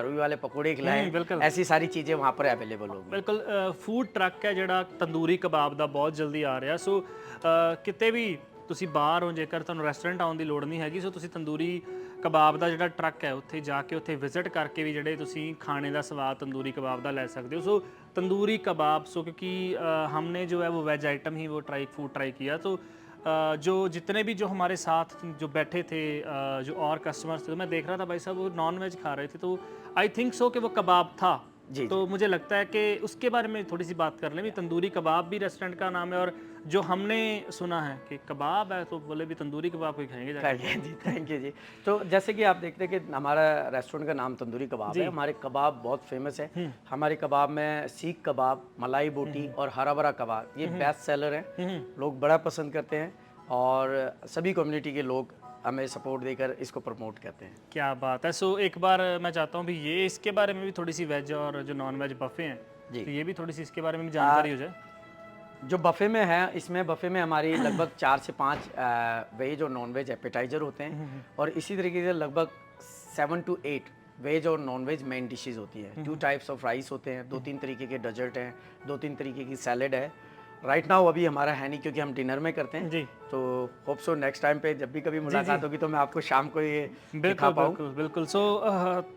रुई वाले पकौड़े खिलाए, ऐसी सारी चीज़ें वहाँ पर अवेलेबल होगी।
बिल्कुल, फूड ट्रक है ਜਿਹੜਾ ਤੰਦੂਰੀ ਕਬਾਬ ਦਾ ਬਹੁਤ ਜਲਦੀ ਆ ਰਿਹਾ। ਸੋ ਕਿਤੇ ਵੀ ਤੁਸੀਂ ਬਾਹਰ ਹੋ, ਜੇਕਰ ਤੁਹਾਨੂੰ ਰੈਸਟੋਰੈਂਟ ਆਉਣ ਦੀ ਲੋੜ ਨਹੀਂ ਹੈਗੀ, ਸੋ ਤੁਸੀਂ ਤੰਦੂਰੀ ਕਬਾਬ ਦਾ ਜਿਹੜਾ ਟਰੱਕ ਹੈ ਉੱਥੇ ਜਾ ਕੇ ਉੱਥੇ ਵਿਜ਼ਿਟ ਕਰਕੇ ਵੀ ਜਿਹੜੇ ਤੁਸੀਂ ਖਾਣੇ ਦਾ ਸਵਾਦ ਤੰਦੂਰੀ ਕਬਾਬ ਦਾ ਲੈ ਸਕਦੇ ਹੋ। ਸੋ तंदूरी कबाब, सो क्योंकि हमने जो है वो वेज आइटम ही वो फूड ट्राई किया, तो जो जितने भी जो हमारे साथ जो बैठे थे जो और कस्टमर्स थे, तो मैं देख रहा था भाई साहब वो नॉन वेज खा रहे थे, तो आई थिंक सो कि वो कबाब था।
जी,
तो मुझे लगता है कि उसके बारे में थोड़ी सी बात कर लें भी। तंदूरी कबाब भी रेस्टोरेंट का नाम है, और जो हमने सुना है कि कबाब है, तो बोले भी तंदूरी कबाब कोई खाएंगे जाके।
जी थैंक यू जी। तो जैसे कि आप देखते हैं कि हमारा रेस्टोरेंट का नाम तंदूरी कबाब है, हमारे कबाब बहुत फेमस है। हमारे कबाब में सीख कबाब, मलाई बोटी और हरा भरा कबाब ये बेस्ट सेलर हैं, लोग बड़ा पसंद करते हैं, और सभी कम्युनिटी के लोग हमें सपोर्ट देकर इसको प्रमोट करते हैं।
क्या बात है। सो एक बार मैं चाहता हूँ भी ये इसके बारे में भी थोड़ी सी वेज और जो नॉन वेज बफे हैं जी, तो ये भी थोड़ी सी इसके बारे में भी जानकारी हो जाए।
जो बफे में है, इसमें बफे में हमारी लगभग 4 से 5 वेज और नॉन वेज एपेटाइजर होते हैं, और इसी तरीके से लगभग 7 to 8 वेज और नॉन वेज मेन डिशेज होती हैं। 2 टाइप्स ऑफ राइस होते हैं, 2-3 तरीके के डेजर्ट हैं, 2-3 तरीके की सैलेड है। राइट नाउ अभी हमारा है नहीं, क्योंकि हम डिनर में करते हैं
जी।
तो होप सो नेक्स्ट टाइम पे जब भी कभी मुलाकात होगी तो मैं आपको शाम को ये
बिल्कुल बिल्कुल बिल्कुल। So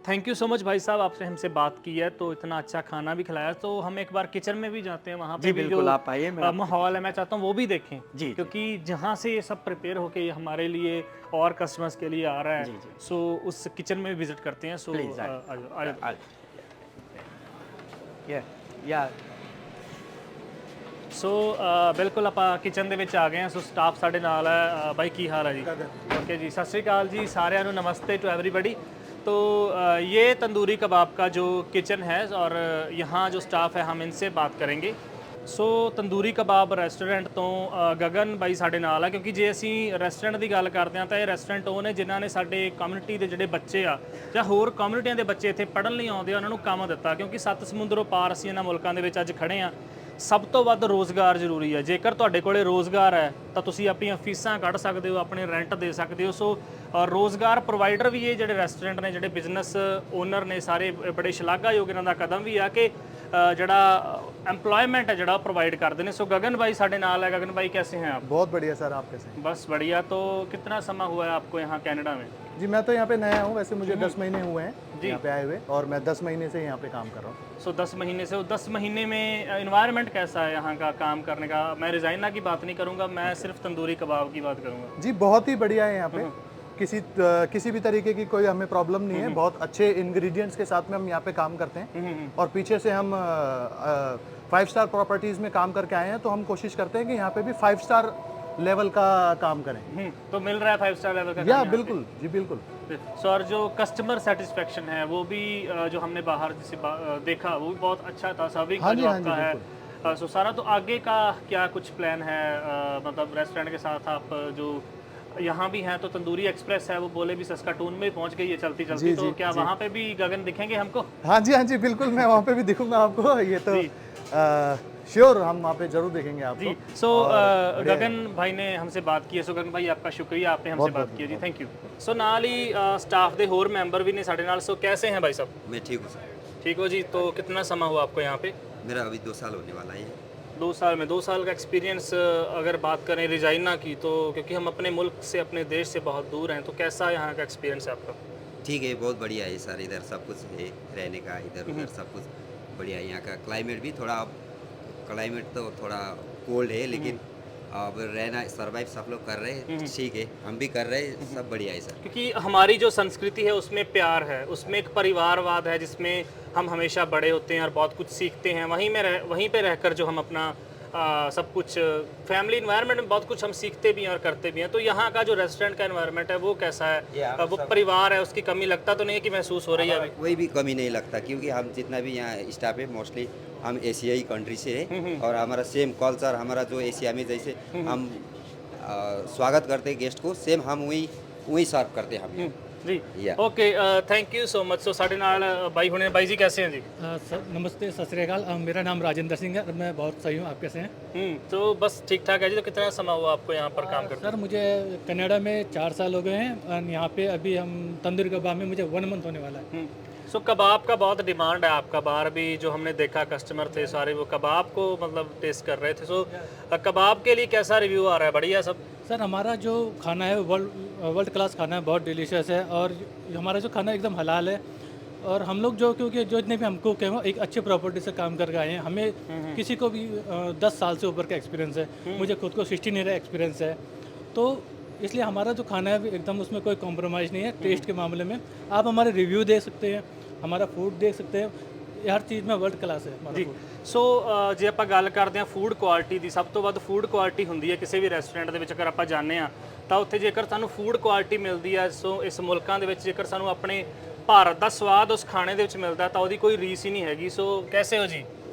thank you so much भाई साहब, आपसे हमसे बात की है, तो इतना अच्छा खाना भी खिलाया। तो हम एक बार किचन में भी जाते हैं, वहाँ पे भी जो
आप आइए,
माहौल है मैं चाहता हूँ वो भी देखें
जी,
क्योंकि जहाँ से ये सब प्रिपेयर होके हमारे लिए और कस्टमर्स के लिए आ रहा है, सो उस किचन में विजिट करते हैं। सो ਸੋ ਬਿਲਕੁਲ ਆਪਾਂ ਕਿਚਨ ਦੇ ਵਿੱਚ ਆ ਗਏ ਹਾਂ। ਸੋ ਸਟਾਫ ਸਾਡੇ ਨਾਲ ਹੈ। ਬਾਈ ਕੀ ਹਾਲ ਹੈ ਜੀ? ओके जी, सत श्री अकाल जी साਰਿਆਂ ਨੂੰ, नमस्ते टू एवरीबॉडी। तो ये तंदूरी कबाब का जो किचन है और यहाँ जो स्टाफ है हम इनसे बात करेंगे। सो तंदूरी कबाब ਰੈਸਟੋਰੈਂਟ ਤੋਂ ਗਗਨ ਬਾਈ ਸਾਡੇ ਨਾਲ ਆ, ਕਿਉਂਕਿ ਜੇ ਅਸੀਂ ਰੈਸਟੋਰੈਂਟ ਦੀ ਗੱਲ ਕਰਦੇ ਹਾਂ ਤਾਂ ਇਹ ਰੈਸਟੋਰੈਂਟ ਉਹ ਨੇ ਜਿਨ੍ਹਾਂ ਨੇ ਸਾਡੇ ਕਮਿਊਨਿਟੀ ਦੇ ਜਿਹੜੇ ਬੱਚੇ ਆ ਜਾਂ ਹੋਰ ਕਮਿਊਨਿਟੀਆਂ ਦੇ ਬੱਚੇ ਇੱਥੇ ਪੜ੍ਹਨ ਲਈ ਆਉਂਦੇ ਆ, ਉਹਨਾਂ ਨੂੰ ਕੰਮ ਦਿੱਤਾ, ਕਿਉਂਕਿ 7 ਸਮੁੰਦਰੋਂ ਪਾਰ ਅਸੀਂ ਇਹਨਾਂ ਮੁਲਕਾਂ ਦੇ ਵਿੱਚ ਅੱਜ ਖੜੇ ਆ। ਸਭ ਤੋਂ ਵੱਧ ਰੋਜ਼ਗਾਰ ਜ਼ਰੂਰੀ ਹੈ। ਜੇਕਰ ਤੁਹਾਡੇ ਕੋਲੇ ਰੋਜ਼ਗਾਰ ਹੈ ਤਾਂ ਤੁਸੀਂ ਆਪਣੀਆਂ ਫੀਸਾਂ ਕੱਢ ਸਕਦੇ ਹੋ, ਆਪਣੇ ਰੈਂਟ ਦੇ ਸਕਦੇ ਹੋ। ਸੋ ਰੋਜ਼ਗਾਰ ਪ੍ਰੋਵਾਈਡਰ ਵੀ ਇਹ ਜਿਹੜੇ ਰੈਸਟੋਰੈਂਟ ਨੇ, ਜਿਹੜੇ ਬਿਜ਼ਨਸ ਓਨਰ ਨੇ, ਸਾਰੇ ਬੜੇ ਸ਼ਲਾਘਾਯੋਗ ਇਹਨਾਂ ਦਾ ਕਦਮ ਵੀ ਆ ਕਿ ਜਿਹੜਾ एम्प्लॉयमेंट है जरा प्रोवाइड करते हैं। सो गगन भाई साढ़े नाल है। गगन भाई कैसे हैं आप?
बहुत बढ़िया सर, आप कैसे हैं?
बस बढ़िया। तो कितना समय हुआ है आपको यहाँ कनाडा में?
जी मैं तो यहाँ पे नया हूँ, वैसे मुझे 10 महीने हुए हैं यहाँ पे आए हुए, और मैं 10 महीने से यहाँ पे काम कर रहा हूँ।
सो 10 महीने से। 10 महीने में इन्वायरमेंट कैसा है यहाँ का काम करने का? मैं रिजाइना की बात नहीं करूँगा, मैं सिर्फ तंदूरी कबाब की बात करूँगा।
जी बहुत ही बढ़िया है यहाँ पे, किसी भी तरीके की कोई हमें प्रॉब्लम नहीं है। बहुत अच्छे इंग्रेडिएंट्स के साथ में हम यहाँ पे काम करते हैं, और पीछे से हम 5 स्टार प्रॉपर्टीज़ में काम करके आए हैं, तो हम कोशिश करते हैं कि यहाँ पे भी 5 स्टार लेवल का काम करें।
तो मिल रहा है 5 स्टार लेवल का?
या बिल्कुल जी बिल्कुल।
सर जो कस्टमर सेटिस्फेक्शन है वो भी जो हमने बाहर जैसे देखा वो भी बहुत अच्छा था। सभी का जो आपका है सो सारा, तो आगे का क्या कुछ प्लान है? मतलब रेस्टोरेंट के साथ आप जो यहाँ भी हैं, तो तंदूरी एक्सप्रेस है, वो बोले भी सस्काटून में पहुँच गई है चलती चलती, तो क्या वहाँ पे भी गगन दिखेंगे हमको?
हाँ जी बिल्कुल, मैं वहाँ पे भी दिखूंगा आपको, ये तो श्योर, हम वहाँ पे जरूर देखेंगे आपको।
जी, सो गगन भाई ने हमसे बात की है। सो गगन भाई, आपका शुक्रिया, आपने हमसे बात की है जी, थैंक यू। सो नाल ही स्टाफ ਦੇ ਹੋਰ ਮੈਂਬਰ ਵੀ ਨੇ ਸਾਡੇ ਨਾਲ। सो कैसे हैं भाई साहब?
मैं ठीक हूँ सर।
ठीक हो जी। तो कितना समय हुआ आपको यहाँ पे?
मेरा अभी 2 साल होने वाला है।
2 साल में 2 साल का एक्सपीरियंस अगर बात करें रिजाइना की, तो क्योंकि हम अपने मुल्क से, अपने देश से बहुत दूर हैं, तो कैसा यहाँ का एक्सपीरियंस है आपका?
ठीक है, बहुत बढ़िया है सर। इधर सब कुछ है, रहने का इधर उधर सब कुछ बढ़िया है। यहाँ का क्लाइमेट भी थोड़ा, क्लाइमेट तो थोड़ा कोल्ड है, लेकिन अब रहना, सर्वाइव सब लोग कर रहे हैं, ठीक है, हम भी कर रहे हैं, सब बढ़िया है सर।
क्योंकि हमारी जो संस्कृति है उसमें प्यार है, उसमें एक परिवारवाद है, जिसमें हम हमेशा बड़े होते हैं और बहुत कुछ सीखते हैं। वहीं पे रहकर जो हम अपना सब कुछ फैमिली इन्वायरमेंट में बहुत कुछ हम सीखते भी हैं और करते भी हैं। तो यहाँ का जो रेस्टोरेंट का इन्वायरमेंट है वो कैसा है? वो परिवार है, उसकी कमी लगता तो नहीं है कि महसूस हो रही है अभी?
कोई भी कमी नहीं लगता, क्योंकि हम जितना भी यहाँ स्टाफ है, मोस्टली हम एशियाई कंट्री से है, और हमारा सेम कल्चर, हमारा जो एशिया में जैसे हम स्वागत करते हैं गेस्ट को, सेम हम वही सर्व करते हैं हम।
जी,
Yeah.
Okay, thank you so much. So ਸਾਡੇ ਨਾਲ ਬਾਈ ਹੁਣੇ। ਬਾਈ ਜੀ कैसे हैं जी?
सर नमस्ते, सत श्री अकाल। मेरा नाम राजेंद्र सिंह है और मैं बहुत सही हूँ। आप कैसे हैं?
तो बस ठीक ठाक है जी। तो कितना समय हुआ आपको यहाँ पर काम करते?
सर मुझे कनाडा में 4 साल हो गए हैं और यहाँ पे अभी हम तंदूरी कबाब में मुझे 1 मंथ होने वाला है।
सो कबाब का बहुत डिमांड है आपका, बाहर भी जो हमने देखा कस्टमर थे सारे वो कबाब को मतलब टेस्ट कर रहे थे। सो कबाब के लिए कैसा रिव्यू आ रहा है? बढ़िया सब?
सर हमारा जो खाना है वर्ल्ड क्लास खाना है, बहुत डिलीशियस है, और हमारा जो खाना एकदम हलाल है। और हम लोग जो, क्योंकि जो इतने भी हमको कहें एक अच्छे प्रॉपर्टी से काम करके आए हैं, हमें किसी को भी 10 साल से ऊपर का एक्सपीरियंस है, मुझे खुद को 16 ईयर एक्सपीरियंस है, तो इसलिए हमारा जो खाना है एकदम उसमें कोई कॉम्प्रोमाइज़ नहीं है। टेस्ट के मामले में आप हमारे रिव्यू देख सकते हैं, हमारा फूड देख सकते हैं, हर चीज़ में वर्ल्ड क्लास है हमारा
जी।
food।
ਸੋ ਜੇ ਆਪਾਂ ਗੱਲ ਕਰਦੇ ਹਾਂ ਫੂਡ ਕੁਆਲਿਟੀ ਦੀ, ਸਭ ਤੋਂ ਵੱਧ ਫੂਡ ਕੁਆਲਿਟੀ ਹੁੰਦੀ ਹੈ ਕਿਸੇ ਵੀ ਰੈਸਟੋਰੈਂਟ ਦੇ ਵਿੱਚ। ਅਗਰ ਆਪਾਂ ਜਾਂਦੇ ਆ ਤਾਂ ਉੱਥੇ ਜੇਕਰ ਸਾਨੂੰ ਫੂਡ ਕੁਆਲਿਟੀ ਮਿਲਦੀ ਹੈ, ਸੋ ਇਸ ਮੁਲਕਾਂ ਦੇ ਵਿੱਚ ਜੇਕਰ ਸਾਨੂੰ ਆਪਣੇ ਭਾਰਤ ਦਾ ਸਵਾਦ ਉਸ ਖਾਣੇ ਦੇ ਵਿੱਚ ਮਿਲਦਾ ਤਾਂ ਉਹਦੀ ਕੋਈ ਰੀਸ ਹੀ ਨਹੀਂ ਹੈਗੀ। ਸੋ ਕੈਸੇ ਹੋ ਜੀ?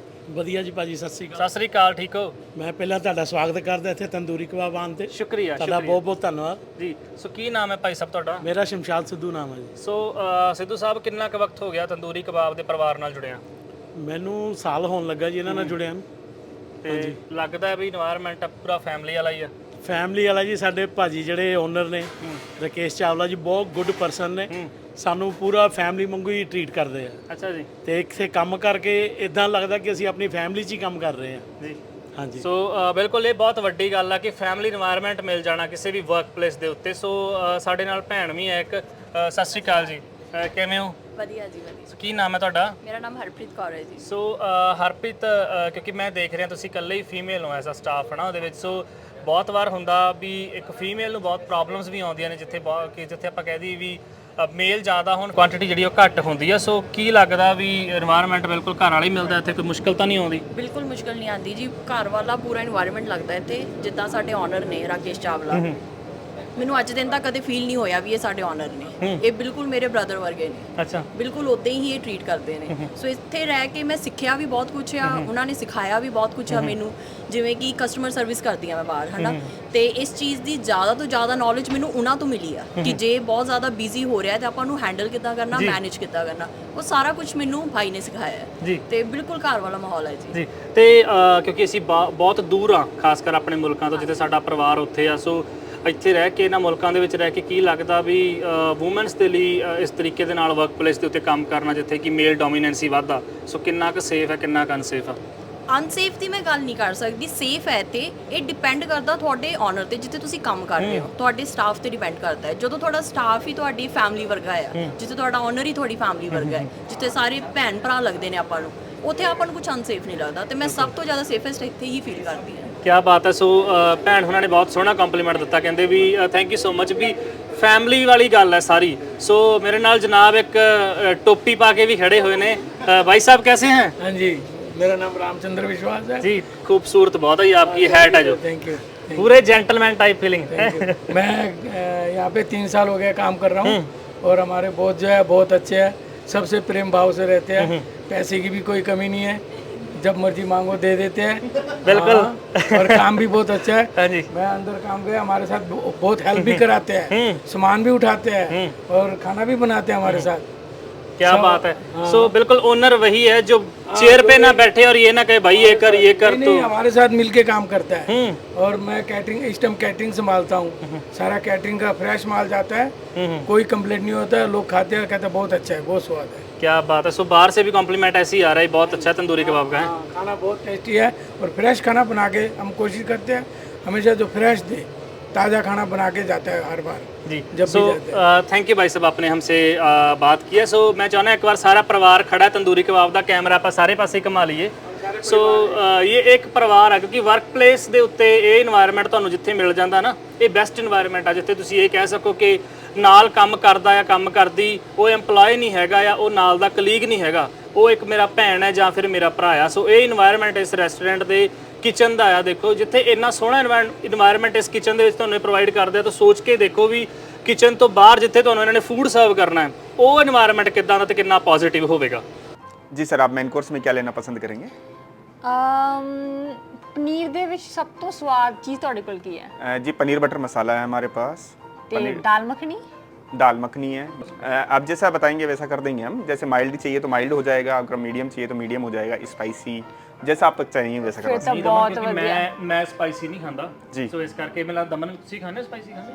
ਵਧੀਆ ਜੀ ਭਾਜੀ, ਸਤਿ ਸ੍ਰੀ ਅਕਾਲ।
ਸਤਿ ਸ੍ਰੀ ਅਕਾਲ, ਠੀਕ ਹੋ?
ਮੈਂ ਪਹਿਲਾਂ ਤੁਹਾਡਾ ਸਵਾਗਤ ਕਰਦਾ ਇੱਥੇ ਤੰਦੂਰੀ ਕਬਾਬ ਆਉਣ ਤੇ।
ਸ਼ੁਕਰੀਆ
ਤੁਹਾਡਾ ਬਹੁਤ ਬਹੁਤ ਧੰਨਵਾਦ
ਜੀ। ਸੋ ਕੀ ਨਾਮ ਹੈ ਭਾਈ ਸਾਹਿਬ ਤੁਹਾਡਾ?
ਮੇਰਾ ਸ਼ਮਸ਼ਾਦ ਸਿੱਧੂ ਨਾਮ ਹੈ ਜੀ।
ਸੋ ਸਿੱਧੂ ਸਾਹਿਬ, ਕਿੰਨਾ ਕੁ ਵਕਤ ਹੋ ਗਿਆ ਤੰਦੂਰੀ ਕਬਾਬ ਦੇ ਪਰਿਵਾਰ ਨਾਲ ਜੁੜਿਆ?
ਮੈਨੂੰ ਸਾਲ ਹੋਣ ਲੱਗਾ ਜੀ ਇਹਨਾਂ ਨਾਲ ਜੁੜਿਆ ਨੂੰ।
ਤੇ ਲੱਗਦਾ ਵੀ এনवायरमेंट ਪੂਰਾ ਫੈਮਿਲੀ ਵਾਲਾ ਹੀ ਆ?
ਫੈਮਿਲੀ ਵਾਲਾ ਜੀ। ਸਾਡੇ ਭਾਜੀ ਜਿਹੜੇ ਓਨਰ ਨੇ ਰਕੇਸ਼ ਚਾਵਲਾ ਜੀ, ਬਹੁਤ ਗੁੱਡ ਪਰਸਨ ਨੇ, ਸਾਨੂੰ ਪੂਰਾ ਫੈਮਿਲੀ ਵਾਂਗੂ ਹੀ ਟਰੀਟ ਕਰਦੇ ਆ।
ਅੱਛਾ ਜੀ।
ਤੇ ਇੱਥੇ ਕੰਮ ਕਰਕੇ ਇਦਾਂ ਲੱਗਦਾ ਕਿ ਅਸੀਂ ਆਪਣੀ ਫੈਮਿਲੀ 'ਚ ਹੀ ਕੰਮ ਕਰ ਰਹੇ ਹਾਂ
ਜੀ।
ਹਾਂਜੀ।
ਸੋ ਬਿਲਕੁਲ ਇਹ ਬਹੁਤ ਵੱਡੀ ਗੱਲ ਆ ਕਿ ਫੈਮਿਲੀ এনवायरमेंट ਮਿਲ ਜਾਣਾ ਕਿਸੇ ਵੀ ਵਰਕ ਪਲੇਸ ਦੇ ਉੱਤੇ। ਸੋ ਸਾਡੇ ਨਾਲ ਭੈਣ ਵੀ ਹੈ ਇੱਕ। ਸਤਿ ਸ਼੍ਰੀ ਅਕਾਲ ਜੀ, ਕਿਵੇਂ ਹੋ?
ਵਧੀਆ ਜੀ ਵਧੀਆ।
ਸੋ ਕੀ ਨਾਮ ਹੈ ਤੁਹਾਡਾ?
ਮੇਰਾ ਨਾਮ ਹਰਪ੍ਰੀਤ ਕੌਰ ਹੈ ਜੀ।
ਸੋ ਹਰਪ੍ਰੀਤ, ਕਿਉਂਕਿ ਮੈਂ ਦੇਖ ਰਿਹਾ ਤੁਸੀਂ ਇਕੱਲੇ ਹੀ ਫੀਮੇਲ ਹੋ ਐਜ਼ ਅ ਸਟਾਫ ਹੈ ਨਾ ਉਹਦੇ ਵਿੱਚ। ਸੋ ਬਹੁਤ ਵਾਰ ਹੁੰਦਾ ਵੀ ਇੱਕ ਫੀਮੇਲ ਨੂੰ ਬਹੁਤ ਪ੍ਰੋਬਲਮਸ ਵੀ ਆਉਂਦੀਆਂ ਨੇ, ਜਿੱਥੇ ਆਪਾਂ ਕਹਿ ਦਈਏ ਵੀ ਮੇਲ ਜ਼ਿਆਦਾ ਹੋਣ, ਕੁਆਂਟੀਟੀ ਜਿਹੜੀ ਉਹ ਘੱਟ ਹੁੰਦੀ ਆ। ਸੋ ਕੀ ਲੱਗਦਾ ਵੀ এনवायरमेंट ਬਿਲਕੁਲ ਘਰ ਵਾਲਾ ਹੀ ਮਿਲਦਾ ਇੱਥੇ, ਕੋਈ ਮੁਸ਼ਕਲ ਤਾਂ ਨਹੀਂ ਆਉਂਦੀ?
ਬਿਲਕੁਲ ਮੁਸ਼ਕਲ ਨਹੀਂ ਆਉਂਦੀ ਜੀ, ਘਰ ਵਾਲਾ ਪੂਰਾ এনवायरमेंट ਲੱਗਦਾ ਇੱਥੇ। ਜਿੱਦਾਂ ਸਾਡੇ ਓਨਰ ਨੇ ਰਾਕੇਸ਼ ਚਾਵਲਾ, ਮੈਨੂੰ ਅੱਜ ਦਿਨ ਤੱਕ ਕਦੇ ਫੀਲ ਨਹੀਂ ਹੋਇਆ ਵੀ ਇਹ ਸਾਡੇ ਓਨਰ ਨੇ। ਇਹ ਬਿਲਕੁਲ ਮੇਰੇ ਬ੍ਰਦਰ ਵਰਗੇ ਨੇ।
ਅੱਛਾ।
ਬਿਲਕੁਲ ਉਦਾਂ ਹੀ ਇਹ ਟਰੀਟ ਕਰਦੇ ਨੇ। ਸੋ ਇੱਥੇ ਰਹਿ ਕੇ ਮੈਂ ਸਿੱਖਿਆ ਵੀ ਬਹੁਤ ਕੁਝ ਆ, ਉਹਨਾਂ ਨੇ ਸਿਖਾਇਆ ਵੀ ਬਹੁਤ ਕੁਝ ਆ ਮੈਨੂੰ, ਜਿਵੇਂ ਕਿ ਕਸਟਮਰ ਸਰਵਿਸ ਕਰਦੀ ਆ ਮੈਂ ਬਾਹਰ, ਹਨਾ। ਤੇ ਇਸ ਚੀਜ਼ ਦੀ ਜ਼ਿਆਦਾ ਤੋਂ ਜ਼ਿਆਦਾ ਨੌਲੇਜ ਮੈਨੂੰ ਉਹਨਾਂ ਤੋਂ ਮਿਲੀ ਆ ਕਿ ਜੇ ਬਹੁਤ ਜ਼ਿਆਦਾ ਬਿਜ਼ੀ ਹੋ ਰਿਹਾ ਤੇ ਆਪਾਂ ਨੂੰ ਹੈਂਡਲ ਕਿੱਦਾਂ ਕਰਨਾ, ਮੈਨੇਜ ਕਿੱਦਾਂ ਕਰਨਾ, ਉਹ ਸਾਰਾ ਕੁਝ ਮੈਨੂੰ ਭਾਈ ਨੇ ਸਿਖਾਇਆ ਹੈ। ਤੇ ਬਿਲਕੁਲ ਘਰ ਵਾਲਾ ਮਾਹੌਲ ਹੈ ਜੀ।
ਜੀ। ਤੇ ਕਿਉਂਕਿ ਅਸੀਂ ਬਹੁਤ ਦੂਰ ਆ, ਖਾਸ ਕਰ ਆਪਣੇ ਮੁਲਕਾਂ ਤੋਂ, ਜਿੱਥੇ ਸਾਡਾ ਪਰਿਵਾਰ ਉੱਥੇ ਆ। ਸੋ ਇੱਥੇ ਰਹਿ ਕੇ ਇਹਨਾਂ ਮੁਲਕਾਂ ਦੇ ਵਿੱਚ ਰਹਿ ਕੇ ਕੀ ਲੱਗਦਾ ਵੀ ਵੂਮਨਸ ਦੇ ਲਈ ਇਸ ਤਰੀਕੇ ਦੇ ਨਾਲ ਵਰਕ ਪਲੇਸ ਦੇ ਉੱਤੇ ਕੰਮ ਕਰਨਾ ਜਿੱਥੇ ਕਿ ਮੇਲ ਡੋਮੀਨੈਂਸੀ ਵੱਧਦਾ, ਸੋ ਕਿੰਨਾ ਕੁ ਸੇਫ ਹੈ, ਕਿੰਨਾ ਕੁ ਅਨਸੇਫ ਆ?
ਅਨਸੇਫ ਦੀ ਮੈਂ ਗੱਲ ਨਹੀਂ ਕਰ ਸਕਦੀ, ਸੇਫ ਹੈ। ਤੇ ਇਹ ਡਿਪੈਂਡ ਕਰਦਾ ਤੁਹਾਡੇ ਓਨਰ ਤੇ, ਜਿੱਥੇ ਤੁਸੀਂ ਕੰਮ ਕਰ ਰਹੇ ਹੋ, ਤੁਹਾਡੇ ਸਟਾਫ ਤੇ ਡਿਪੈਂਡ ਕਰਦਾ ਹੈ। ਜਦੋਂ ਤੁਹਾਡਾ ਸਟਾਫ ਹੀ ਤੁਹਾਡੀ ਫੈਮਿਲੀ ਵਰਗਾ ਆ, ਜਿੱਥੇ ਤੁਹਾਡਾ ਓਨਰ ਹੀ ਤੁਹਾਡੀ ਫੈਮਿਲੀ ਵਰਗਾ ਹੈ, ਜਿੱਥੇ ਸਾਰੇ ਭੈਣ ਭਰਾ ਲੱਗਦੇ ਨੇ ਆਪਾਂ ਨੂੰ, ਉੱਥੇ ਆਪਾਂ ਨੂੰ ਕੁਝ ਅਨਸੇਫ ਨਹੀਂ ਲੱਗਦਾ। ਤੇ ਮੈਂ ਸਭ ਤੋਂ ਜ਼ਿਆਦਾ ਸੇਫੈਸਟ ਇੱਥੇ ਹੀ ਫੀਲ ਕਰਦੀ ਹਾਂ।
ਕੀ ਬਾਤ ਹੈ। ਸੋ ਭੈਣ ਉਹਨਾਂ ਨੇ ਬਹੁਤ ਸੋਹਣਾ ਕੰਪਲੀਮੈਂਟ ਦਿੱਤਾ, ਕਹਿੰਦੇ ਵੀ ਥੈਂਕ ਯੂ ਸੋ ਮਚ, ਵੀ ਫੈਮਿਲੀ ਵਾਲੀ ਗੱਲ ਹੈ ਸਾਰੀ। ਸੋ ਮੇਰੇ ਨਾਲ ਜਨਾਬ ਇੱਕ ਟੋਪੀ ਪਾ ਕੇ ਵੀ ਖੜੇ ਹੋਏ ਨੇ। भाई साहब कैसे हैं?
हाँ जी, मेरा नाम रामचंद्र विश्वास है
जी। खूबसूरत बहुत है ये आपकी हैट है जो,
थैंक यू।
पूरे जेंटलमैन टाइप फीलिंग।
मैं यहाँ पे 3 साल हो गया काम कर रहा हूँ और हमारे बहुत जो है बहुत अच्छे हैं, सबसे प्रेम भाव से रहते हैं, पैसे की भी कोई कमी नहीं है।
जब मर्जी मांगो दे देते हैं।
बिल्कुल।
हाँ, और काम भी बहुत अच्छा है।
हाँ जी।
मैं अंदर काम गया, हमारे साथ बहुत हेल्प भी कराते हैं, सामान भी उठाते हैं और खाना भी बनाते हैं हमारे साथ।
क्या बात है। सो बिल्कुल ओनर वही है जो चेयर पे ना बैठे और ये ना कहे भाई ये कर तो
नहीं, हमारे साथ मिलके काम करता है। और मैं कैटरिंग, इस टाइम कैटरिंग संभालता हूँ, सारा कैटरिंग का फ्रेश माल जाता है, कोई कंप्लेंट नहीं होता है, लोग खाते हैं कहते हैं बहुत अच्छा है, बहुत स्वाद है।
क्या बात है। सो बाहर से भी कॉम्प्लीमेंट ऐसे ही आ रहा है, बहुत अच्छा तंदूरी कबाब का है।
खाना बहुत टेस्टी है और फ्रेश खाना बना के हम कोशिश करते हैं हमेशा जो फ्रेश दे, ताज़ा खाना बना के जाता है हर बार
जी।
जब
सो
भी जाते हैं।
थैंक यू भाई साहब, आपने हमसे बात की है। सो मैं चाहना एक बार सारा परिवार खड़ा है तंदूरी कबाब ਦਾ ਕੈਮਰਾ ਆਪਾਂ ਸਾਰੇ ਪਾਸੇ ਘੁਮਾ ਲਈਏ। ਸੋ ਇਹ ਇੱਕ ਪਰਿਵਾਰ ਆ, ਕਿਉਂਕਿ ਵਰਕ ਪਲੇਸ ਦੇ ਉੱਤੇ ਇਹ এনवायरमेंट ਤੁਹਾਨੂੰ ਜਿੱਥੇ ਮਿਲ ਜਾਂਦਾ ਨਾ, ਇਹ ਬੈਸਟ এনवायरमेंट ਆ, ਜਿੱਥੇ ਤੁਸੀਂ ਇਹ ਕਹਿ ਸਕੋ ਕਿ ਨਾਲ ਕੰਮ ਕਰਦਾ ਜਾਂ ਕੰਮ ਕਰਦੀ ਉਹ EMPLOYE ਨਹੀਂ ਹੈਗਾ ਜਾਂ ਉਹ ਨਾਲ ਦਾ ਕਲੀਗ ਨਹੀਂ ਹੈਗਾ, ਉਹ ਇੱਕ ਮੇਰਾ ਭੈਣ ਹੈ ਜਾਂ ਫਿਰ ਮੇਰਾ ਭਰਾ ਆ। ਸੋ ਇਹ এনवायरमेंट ਇਸ ਰੈਸਟੋਰੈਂਟ ਦੇ ਕਿਚਨ ਦਾ ਆ। ਦੇਖੋ ਜਿੱਥੇ ਇੰਨਾ ਸੋਹਣਾ এনवायरमेंट ਇਸ ਕਿਚਨ ਦੇ ਵਿੱਚ ਤੁਹਾਨੂੰ ਪ੍ਰੋਵਾਈਡ ਕਰਦੇ ਆ, ਤਾਂ ਸੋਚ ਕੇ ਦੇਖੋ ਵੀ ਕਿਚਨ ਤੋਂ ਬਾਹਰ ਜਿੱਥੇ ਤੁਹਾਨੂੰ ਇਹਨਾਂ ਨੇ ਫੂਡ ਸਰਵ ਕਰਨਾ ਹੈ, ਉਹ এনवायरमेंट ਕਿੱਦਾਂ ਦਾ ਤੇ ਕਿੰਨਾ ਪੋਜ਼ਿਟਿਵ ਹੋਵੇਗਾ।
जी सर, आप मेन कोर्स में क्या लेना पसंद करेंगे?
ਪਨੀਰ ਦੇ ਵਿੱਚ ਸਭ ਤੋਂ ਸਵਾਦ ਚੀਜ਼ ਤੁਹਾਡੇ ਕੋਲ ਕੀ ਹੈ?
जी पनीर बटर मसाला है हमारे पास,
ਤੇ ਦਾਲ ਮੱਖਣੀ।
दाल मखनी है। आप जैसा बताएंगे वैसा कर देंगे हम। जैसे माइल्ड चाहिए तो माइल्ड हो जाएगा, अगर मीडियम चाहिए तो मीडियम हो जाएगा, स्पाइसी जैसा आप चाहिए वैसा करवा
ਫਿਰ ਤਾਂ
सकते
ਬਹੁਤ
ਕਿਉਂਕਿ
ਵਧੀਆ।
ਮੈਂ ਸਪਾਈਸੀ ਨਹੀਂ ਖਾਂਦਾ
ਜੀ।
ਸੋ ਇਸ ਕਰਕੇ ਮੈਨੂੰ ਲੱਗਦਾ ਦਮਨ ਤੁਸੀਂ ਖਾਂਦੇ ਸਪਾਈਸੀ ਖਾਂਦੇ?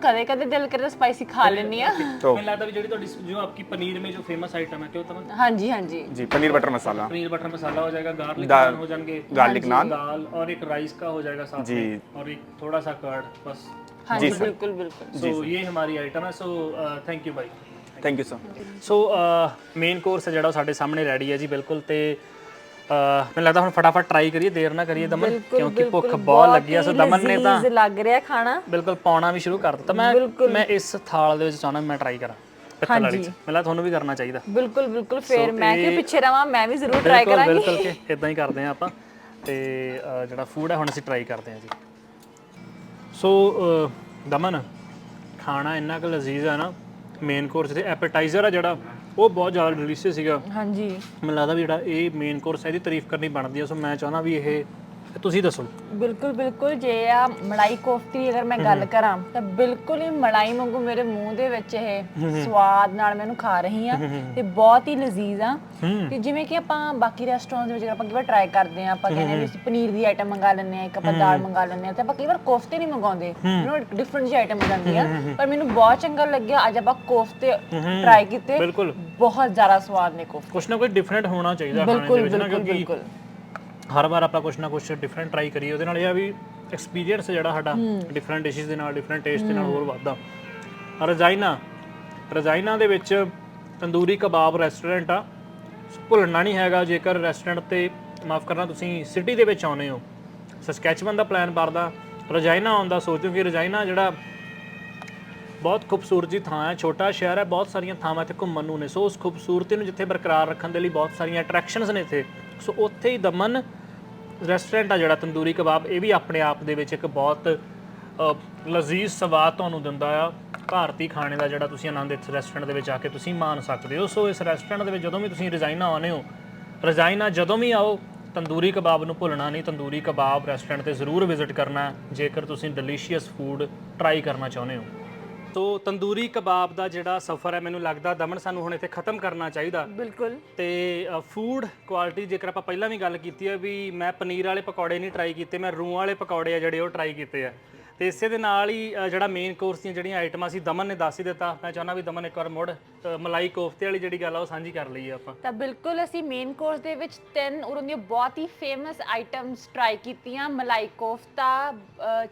ਕਦੇ ਕਦੇ ਦਿਲ ਕਰਦਾ ਸਪਾਈਸੀ ਖਾ ਲੈਣੀ ਆ।
तो
ਮੈਨੂੰ ਲੱਗਦਾ ਵੀ ਜਿਹੜੀ ਤੁਹਾਡੀ ਜੋ ਆਪਕੀ ਪਨੀਰ में जो फेमस आइटम है क्यों तमन?
ਹਾਂਜੀ ਹਾਂਜੀ।
जी पनीर बटर मसाला,
पनीर बटर मसाला हो जाएगा, गार्लिक
दाल-
नान हो जाएंगे,
गार्लिक नान,
दाल और एक राइस का हो जाएगा साथ
जी।
में, और एक थोड़ा सा कर्ड बस।
ਹਾਂਜੀ
सर।
ਬਿਲਕੁਲ ਬਿਲकुल।
सो ये हमारी आइटम है। सो थैंक यू भाई।
Thank you sir.
So main course ਹੈ ਜਿਹੜਾ ਉਹ ਸਾਡੇ ਸਾਹਮਣੇ ਰੈਡੀ ਹੈ ਜੀ ਬਿਲਕੁਲ। ਤੇ ਮੈਨੂੰ ਲੱਗਦਾ ਹੁਣ ਫਟਾਫਟ ਟਰਾਈ ਕਰੀਏ, ਦੇਰ ਨਾ ਕਰੀਏ ਦਮਨ, ਕਿਉਂਕਿ ਭੁੱਖ ਬਹੁਤ ਲੱਗੀ ਆ। ਸੋ ਦਮਨ ਨੇ ਤਾਂ
ਲਜ਼ੀਜ਼ ਲੱਗ ਰਿਹਾ ਖਾਣਾ।
ਬਿਲਕੁਲ ਪਾਉਣਾ ਵੀ ਸ਼ੁਰੂ ਕਰ ਦਿੱਤਾ। ਮੈਂ ਇਸ ਥਾਲ ਦੇ ਵਿੱਚ ਚਾਹੁੰਦਾ ਮੈਂ ਟਰਾਈ ਕਰਾਂ ਪਿੱਤਲ ਵਾਲੀ ਚ। ਮੈਨੂੰ ਲੱਗਦਾ ਤੁਹਾਨੂੰ ਵੀ ਕਰਨਾ ਚਾਹੀਦਾ।
ਬਿਲਕੁਲ ਬਿਲਕੁਲ। ਫਿਰ ਮੈਂ ਕਿਉਂ ਪਿੱਛੇ ਰਵਾਂ, ਮੈਂ ਵੀ ਜ਼ਰੂਰ ਟਰਾਈ ਕਰਾਂਗੀ।
ਬਿਲਕੁਲ ਕਿ ਇਦਾਂ ਹੀ ਕਰਦੇ ਆ ਆਪਾਂ। ਤੇ ਜਿਹੜਾ ਫੂਡ ਹੈ ਹੁਣ ਅਸੀਂ ਟਰਾਈ ਕਰਦੇ ਆ ਜੀ। ਸੋ ਦਮਨ ਖਾਣਾ ਇੰਨਾ ਕੁ ਲਜ਼ੀਜ਼ ਆ ਨਾ, ਮੇਨ ਕੋਰਸ ਤੇ ਐਪੇਟਾਈਜ਼ਰ ਆ ਜਿਹੜਾ ਉਹ ਬਹੁਤ ਜ਼ਿਆਦਾ ਡਿਲੀਸ਼ੀਅਸ ਸੀਗਾ।
ਹਾਂਜੀ
ਮੈਨੂੰ ਲੱਗਦਾ ਵੀ ਜਿਹੜਾ ਇਹ ਮੇਨ ਕੋਰਸ ਹੈ ਇਹਦੀ ਤਾਰੀਫ ਕਰਨੀ ਬਣਦੀ ਆ। ਸੋ ਮੈਂ ਚਾਹੁੰਦਾ ਵੀ ਇਹ ਤੁਸੀਂ ਦੱਸੋ।
ਬਿਲਕੁਲ ਬਿਲकुल। ਜੇ ਆ ਮਲਾਈ ਕੋਫਤੇ ਦੀ ਅਗਰ ਮੈਂ ਗੱਲ ਕਰਾਂ ਤਾਂ ਬਿਲਕੁਲ ਹੀ ਮਲਾਈ ਵਾਂਗੂ ਮੇਰੇ ਮੂੰਹ ਦੇ ਵਿੱਚ ਇਹ ਸਵਾਦ ਨਾਲ ਮੈਨੂੰ ਖਾ ਰਹੀ ਆ ਤੇ ਬਹੁਤ ਹੀ ਲਜ਼ੀਜ਼ ਆ। ਤੇ ਜਿਵੇਂ ਕਿ ਆਪਾਂ ਬਾਕੀ ਰੈਸਟੋਰੈਂਟ ਦੇ ਵਿੱਚ ਆਪਾਂ ਕਈ ਵਾਰ ਟਰਾਈ ਕਰਦੇ ਆ, ਆਪਾਂ ਕਹਿੰਦੇ ਵੀ ਅਸੀਂ ਪਨੀਰ ਦੀ ਆਈਟਮ ਮੰਗਾ ਲੈਂਦੇ ਆ, ਇੱਕ ਆਪਾਂ ਦਾਲ ਮੰਗਾ ਲੈਂਦੇ ਆ, ਤੇ ਆਪਾਂ ਕਈ ਵਾਰ ਕੋਫਤੇ ਨਹੀਂ ਮੰਗਾਉਂਦੇ, ਡਿਫਰੈਂਟ ਜਿਹੀ ਆਈਟਮ ਹੋ ਜਾਂਦੀ ਆ। ਪਰ ਮੈਨੂੰ ਬਹੁਤ ਚੰਗਾ ਲੱਗਿਆ ਅੱਜ ਆਪਾਂ ਕੋਫਤੇ ਟਰਾਈ ਕੀਤੇ,
ਬਿਲਕੁਲ
ਬਹੁਤ ਜ਼ਿਆਦਾ ਸਵਾਦ ਨੇ ਕੋਫਤੇ।
ਕੁਛ ਨਾ ਕੁਛ ਡਿਫਰੈਂਟ ਹੋਣਾ ਚਾਹੀਦਾ ਖਾਣੇ ਦੇ ਵਿੱਚ ਨਾ, ਕਿਉਂਕਿ ਹਰ ਵਾਰ ਆਪਾਂ ਕੁਛ ਨਾ ਕੁਛ ਡਿਫਰੈਂਟ ਟਰਾਈ ਕਰੀਏ, ਉਹਦੇ ਨਾਲ ਇਹ ਆ ਵੀ ਐਕਸਪੀਰੀਅੰਸ ਜਿਹੜਾ ਸਾਡਾ ਡਿਫਰੈਂਟ ਡਿਸ਼ਿਸ ਦੇ ਨਾਲ, ਡਿਫਰੈਂਟ ਟੇਸਟ ਦੇ ਨਾਲ ਹੋਰ ਵੱਧਦਾ। ਰਜ਼ਾਈਨਾ ਦੇ ਵਿੱਚ ਤੰਦੂਰੀ ਕਬਾਬ ਰੈਸਟੋਰੈਂਟ ਆ, ਭੁੱਲਣਾ ਨਹੀਂ ਹੈਗਾ। ਜੇਕਰ ਰੈਸਟੋਰੈਂਟ ਤੇ ਮਾਫ ਕਰਨਾ ਤੁਸੀਂ ਸਿਟੀ ਦੇ ਵਿੱਚ ਆਉਨੇ ਹੋ, ਸਸਕੈਚਵਨ ਦਾ ਪਲਾਨ ਕਰਦਾ, ਰਜ਼ਾਈਨਾ ਆਉਣ ਦਾ ਸੋਚੋ ਕਿ ਰਜ਼ਾਈਨਾ ਜਿਹੜਾ ਬਹੁਤ ਖੂਬਸੂਰਤ ਜੀ ਥਾਂ ਹੈ, ਛੋਟਾ ਸ਼ਹਿਰ ਹੈ, ਬਹੁਤ ਸਾਰੀਆਂ ਥਾਵਾਂ ਇੱਥੇ ਘੁੰਮਣ ਨੂੰ ਨੇ। ਸੋ ਉਸ ਖੂਬਸੂਰਤੀ ਨੂੰ ਜਿੱਥੇ ਬਰਕਰਾਰ ਰੱਖਣ ਦੇ ਲਈ ਬਹੁਤ ਸਾਰੀਆਂ ਅਟਰੈਕਸ਼ਨਸ ਨੇ ਇੱਥੇ। ਸੋ ਉੱਥੇ ਹੀ ਦਮਨ ਰੈਸਟੋਰੈਂਟ ਆ ਜਿਹੜਾ ਤੰਦੂਰੀ ਕਬਾਬ, ਇਹ ਵੀ ਆਪਣੇ ਆਪ ਦੇ ਵਿੱਚ ਇੱਕ ਬਹੁਤ ਲਜ਼ੀਜ਼ ਸਵਾਦ ਤੁਹਾਨੂੰ ਦਿੰਦਾ ਆ। ਭਾਰਤੀ ਖਾਣੇ ਦਾ ਜਿਹੜਾ ਤੁਸੀਂ ਆਨੰਦ ਇਸ ਰੈਸਟੋਰੈਂਟ ਦੇ ਵਿੱਚ ਆ ਕੇ ਤੁਸੀਂ ਮਾਣ ਸਕਦੇ ਹੋ। ਸੋ ਇਸ ਰੈਸਟੋਰੈਂਟ ਦੇ ਵਿੱਚ ਜਦੋਂ ਵੀ ਤੁਸੀਂ ਰਜ਼ਾਈਨਾ ਆਉਂਦੇ ਹੋ, ਰਜ਼ਾਈਨਾ ਜਦੋਂ ਵੀ ਆਓ ਤੰਦੂਰੀ ਕਬਾਬ ਨੂੰ ਭੁੱਲਣਾ ਨਹੀਂ। ਤੰਦੂਰੀ ਕਬਾਬ ਰੈਸਟੋਰੈਂਟ ਤੇ ਜ਼ਰੂਰ ਵਿਜ਼ਿਟ ਕਰਨਾ ਜੇਕਰ ਤੁਸੀਂ ਡਿਲੀਸ਼ੀਅਸ ਫੂਡ ਟਰਾਈ ਕਰਨਾ ਚਾਹੁੰਦੇ ਹੋ। ਤੋ ਤੰਦੂਰੀ ਕਬਾਬ ਦਾ ਜਿਹੜਾ ਸਫ਼ਰ ਹੈ, ਮੈਨੂੰ ਲੱਗਦਾ ਦਮਨ ਸਾਨੂੰ ਹੁਣ ਇੱਥੇ ਖਤਮ ਕਰਨਾ ਚਾਹੀਦਾ।
ਬਿਲਕੁਲ।
ਤੇ ਫੂਡ ਕੁਆਲਿਟੀ ਜੇਕਰ ਆਪਾਂ ਪਹਿਲਾਂ ਵੀ ਗੱਲ ਕੀਤੀ ਹੈ ਵੀ ਮੈਂ ਪਨੀਰ ਵਾਲੇ ਪਕੌੜੇ ਨਹੀਂ ਟਰਾਈ ਕੀਤੇ, ਮੈਂ ਰੂਹ ਵਾਲੇ ਪਕੌੜੇ ਆ ਜਿਹੜੇ ਉਹ ਟਰਾਈ ਕੀਤੇ ਆ। ਤੇ ਇਸੇ ਦੇ ਨਾਲ ਹੀ ਜਿਹੜਾ ਮੇਨ ਕੋਰਸ ਦੀਆਂ ਜਿਹੜੀਆਂ ਆਈਟਮਾਂ ਸੀ ਦਮਨ ਨੇ ਦੱਸ ਹੀ ਦਿੱਤਾ। ਮੈਂ ਚਾਹੁੰਦਾ ਵੀ ਦਮਨ ਇੱਕ ਵਾਰ ਮੁੜ ਮਲਾਈ ਕੋਫਤੇ ਵਾਲੀ ਜਿਹੜੀ ਗੱਲ ਆ ਉਹ ਸਾਂਝੀ ਕਰ ਲਈਏ ਆਪਾਂ।
ਤਾਂ ਬਿਲਕੁਲ ਅਸੀਂ ਮੇਨ ਕੋਰਸ ਦੇ ਵਿੱਚ 3 ਉਹਨਾਂ ਦੀਆਂ ਬਹੁਤ ਹੀ ਫੇਮਸ ਆਈਟਮਸ ਟਰਾਈ ਕੀਤੀਆਂ, ਮਲਾਈ ਕੋਫਤਾ,